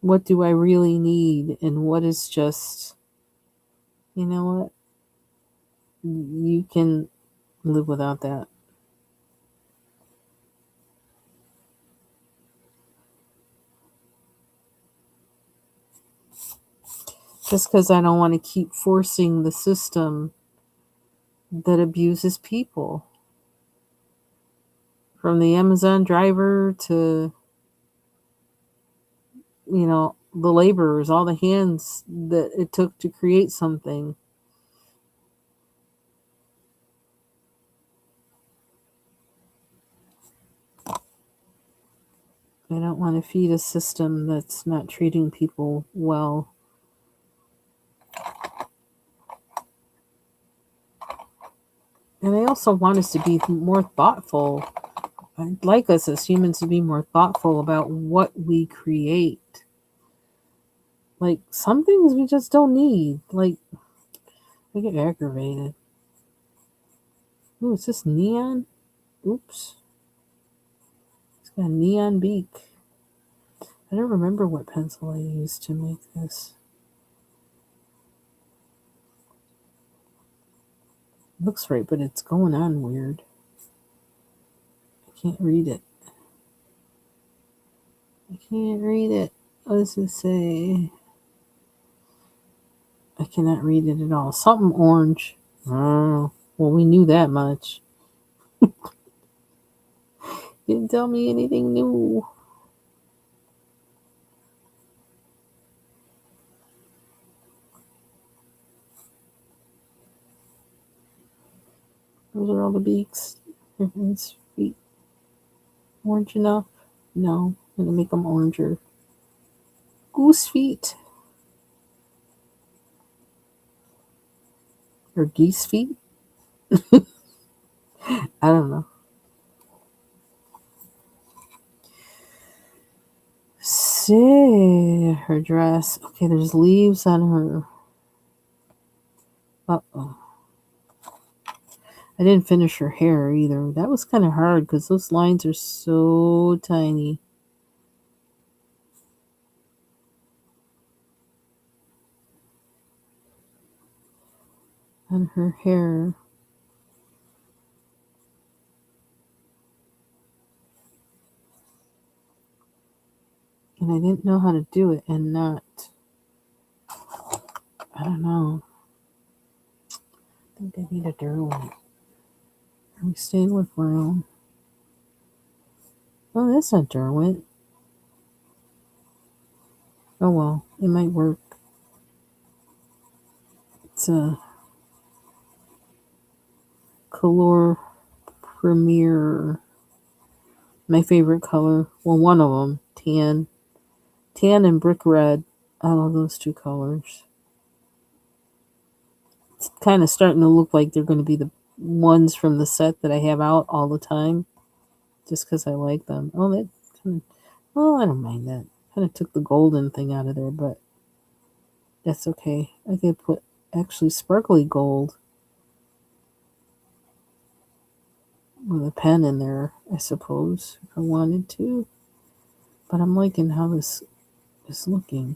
What do I really need and what is just, you know what? You can live without that. Just because I don't want to keep forcing the system that abuses people. From the Amazon driver to, the laborers, all the hands that it took to create something. I don't want to feed a system that's not treating people well. And I also want us to be more thoughtful. I'd like us as humans to be more thoughtful about what we create. Like, some things we just don't need. Like, I get aggravated. Ooh, is this neon? Oops. It's got a neon beak. I don't remember what pencil I used to make this. Looks right, but it's going on weird. I can't read it. I can't read it. What does it say? I cannot read it at all. Something orange. Oh, well, we knew that much. Didn't tell me anything new. Those are all the beaks. His feet. Orange enough? No. I'm gonna make them oranger. Goose feet. Or geese feet? I don't know. See her dress. Okay, there's leaves on her. Uh-oh. I didn't finish her hair either. That was kind of hard because those lines are so tiny. On her hair. And I didn't know how to do it and not. I don't know. I think I need a Derwent. Are we staying with brown? Oh, that's not Derwent. Oh well, it might work. It's a Color Premier. My favorite color. Well, one of them. Tan. Tan and brick red. I love those two colors. It's kind of starting to look like they're going to be the ones from the set that I have out all the time. Just because I like them. Oh, that kind of. Oh, I don't mind that. Kind of took the golden thing out of there, but that's okay. I could put actually sparkly gold with a pen in there, I suppose, if I wanted to. But I'm liking how this is looking.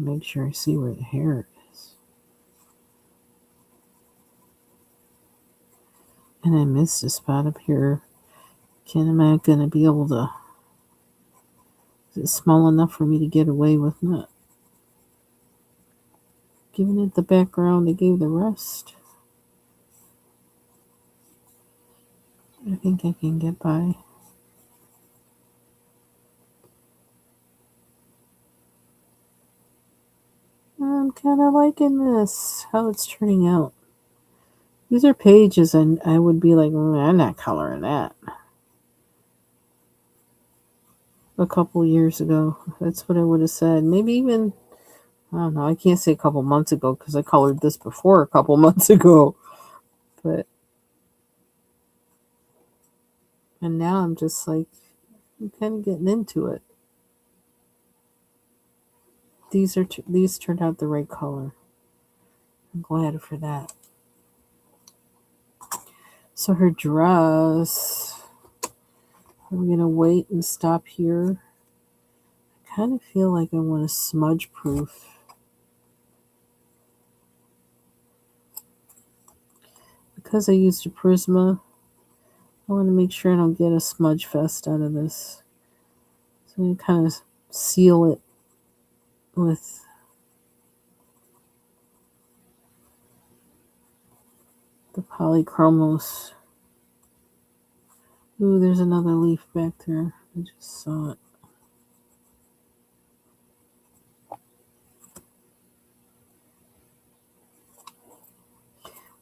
Make sure I see where the hair is. And I missed a spot up here. Am I going to be able to... Is it small enough for me to get away with not giving it the background I gave the rest? I think I can get by. I'm kind of liking this, how it's turning out. These are pages and I would be like, I'm not coloring that. A couple years ago, that's what I would have said. Maybe even, I don't know, I can't say a couple months ago because I colored this before a couple months ago. But, and now I'm just like, I'm kind of getting into it. These turned out the right color. I'm glad for that. So her dress, I'm going to wait and stop here. I kind of feel like I want a smudge proof. Because I used a Prisma, I want to make sure I don't get a smudge fest out of this. So I'm going to kind of seal it with the polychromos. Ooh, there's another leaf back there. I just saw it.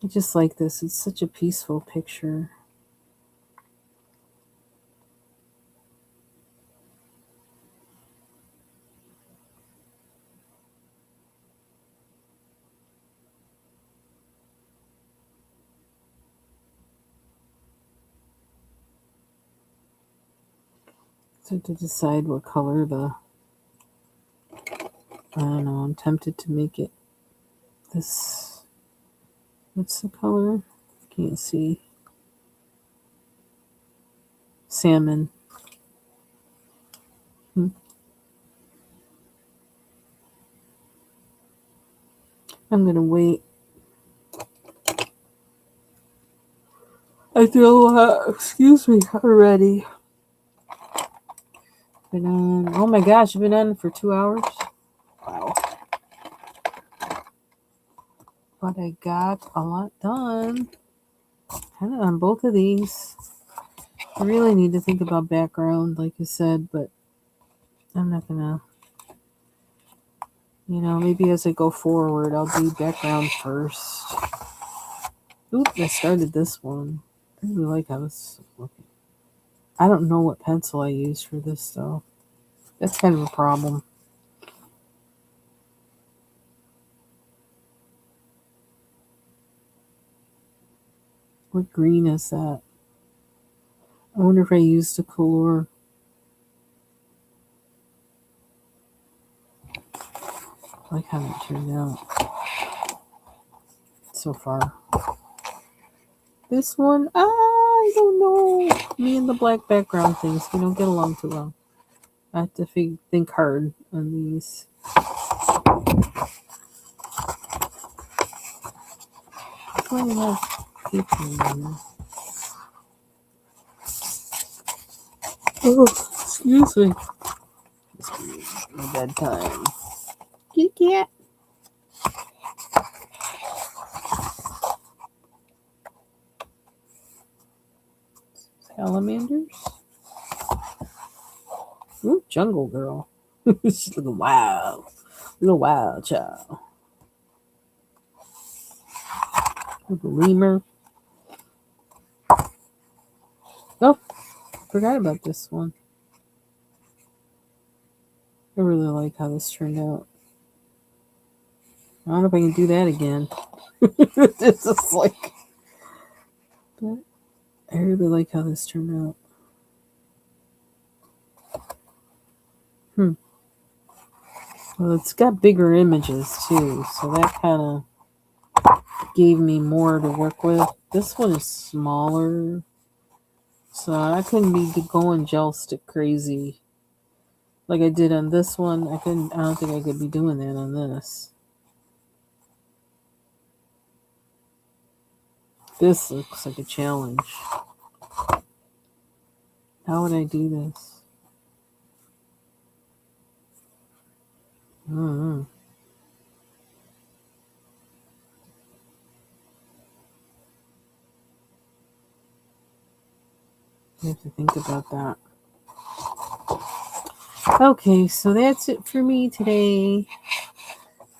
I just like this. It's such a peaceful picture. So to decide what color I don't know, I'm tempted to make it this, what's the color? Can't see. Salmon. I'm gonna wait. I feel, excuse me, already. Been on, oh my gosh, I've been on for 2 hours. Wow. But I got a lot done. Kind of on both of these. I really need to think about background, like I said, but I'm not gonna, maybe as I go forward, I'll do background first. Oop, I started this one. I really like how this is looking. I don't know what pencil I use for this, though. That's kind of a problem. What green is that? I wonder if I used a color. I like how it turned out so far. This one, I don't know. Me and the black background things, we don't get along too well. I have to think hard on these. Why do you have paper in there? Oh, excuse me. It's my bedtime. Kitty cat. Salamanders. Ooh, jungle girl. She's looking wild. Little wild child. Little lemur. Oh, forgot about this one. I really like how this turned out. I don't know if I can do that again. It's just like, but I really like how this turned out. Well, it's got bigger images too, so that kind of gave me more to work with. This one is smaller, so I couldn't be going gel stick crazy. like I did on this one. I don't think I could be doing that on this. This looks like a challenge. How would I do this? I don't know. I have to think about that. Okay, so that's it for me today.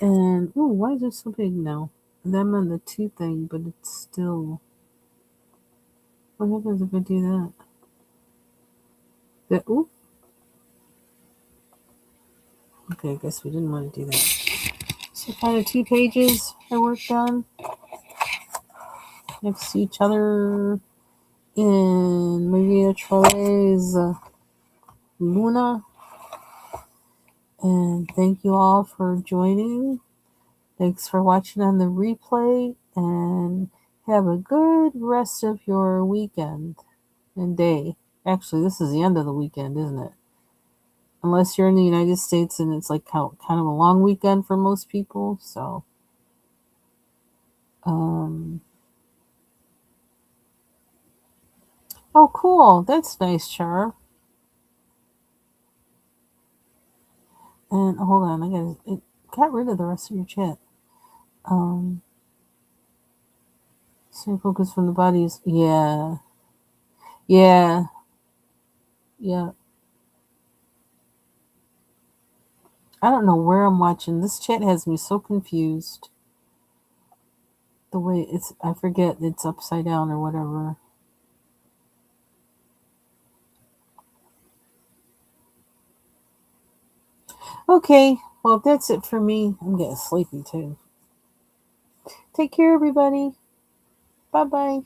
And oh, why is it so big now? I'm on the 2 thing, but it's still. What happens if I do that? Ooh. Okay, I guess we didn't want to do that. So kind of 2 pages I worked on next to each other in Maria Troy's Luna. And thank you all for joining. Thanks for watching on the replay, and have a good rest of your weekend and day. Actually, this is the end of the weekend, isn't it? Unless you're in the United States and it's like kind of a long weekend for most people. So, oh, cool. That's nice, Char. And hold on, it got rid of the rest of your chat. Stay focused from the bodies. Yeah. Yeah. Yeah. I don't know where I'm watching. This chat has me so confused. The way I forget it's upside down or whatever. Okay, well, that's it for me. I'm getting sleepy too. Take care, everybody. Bye bye.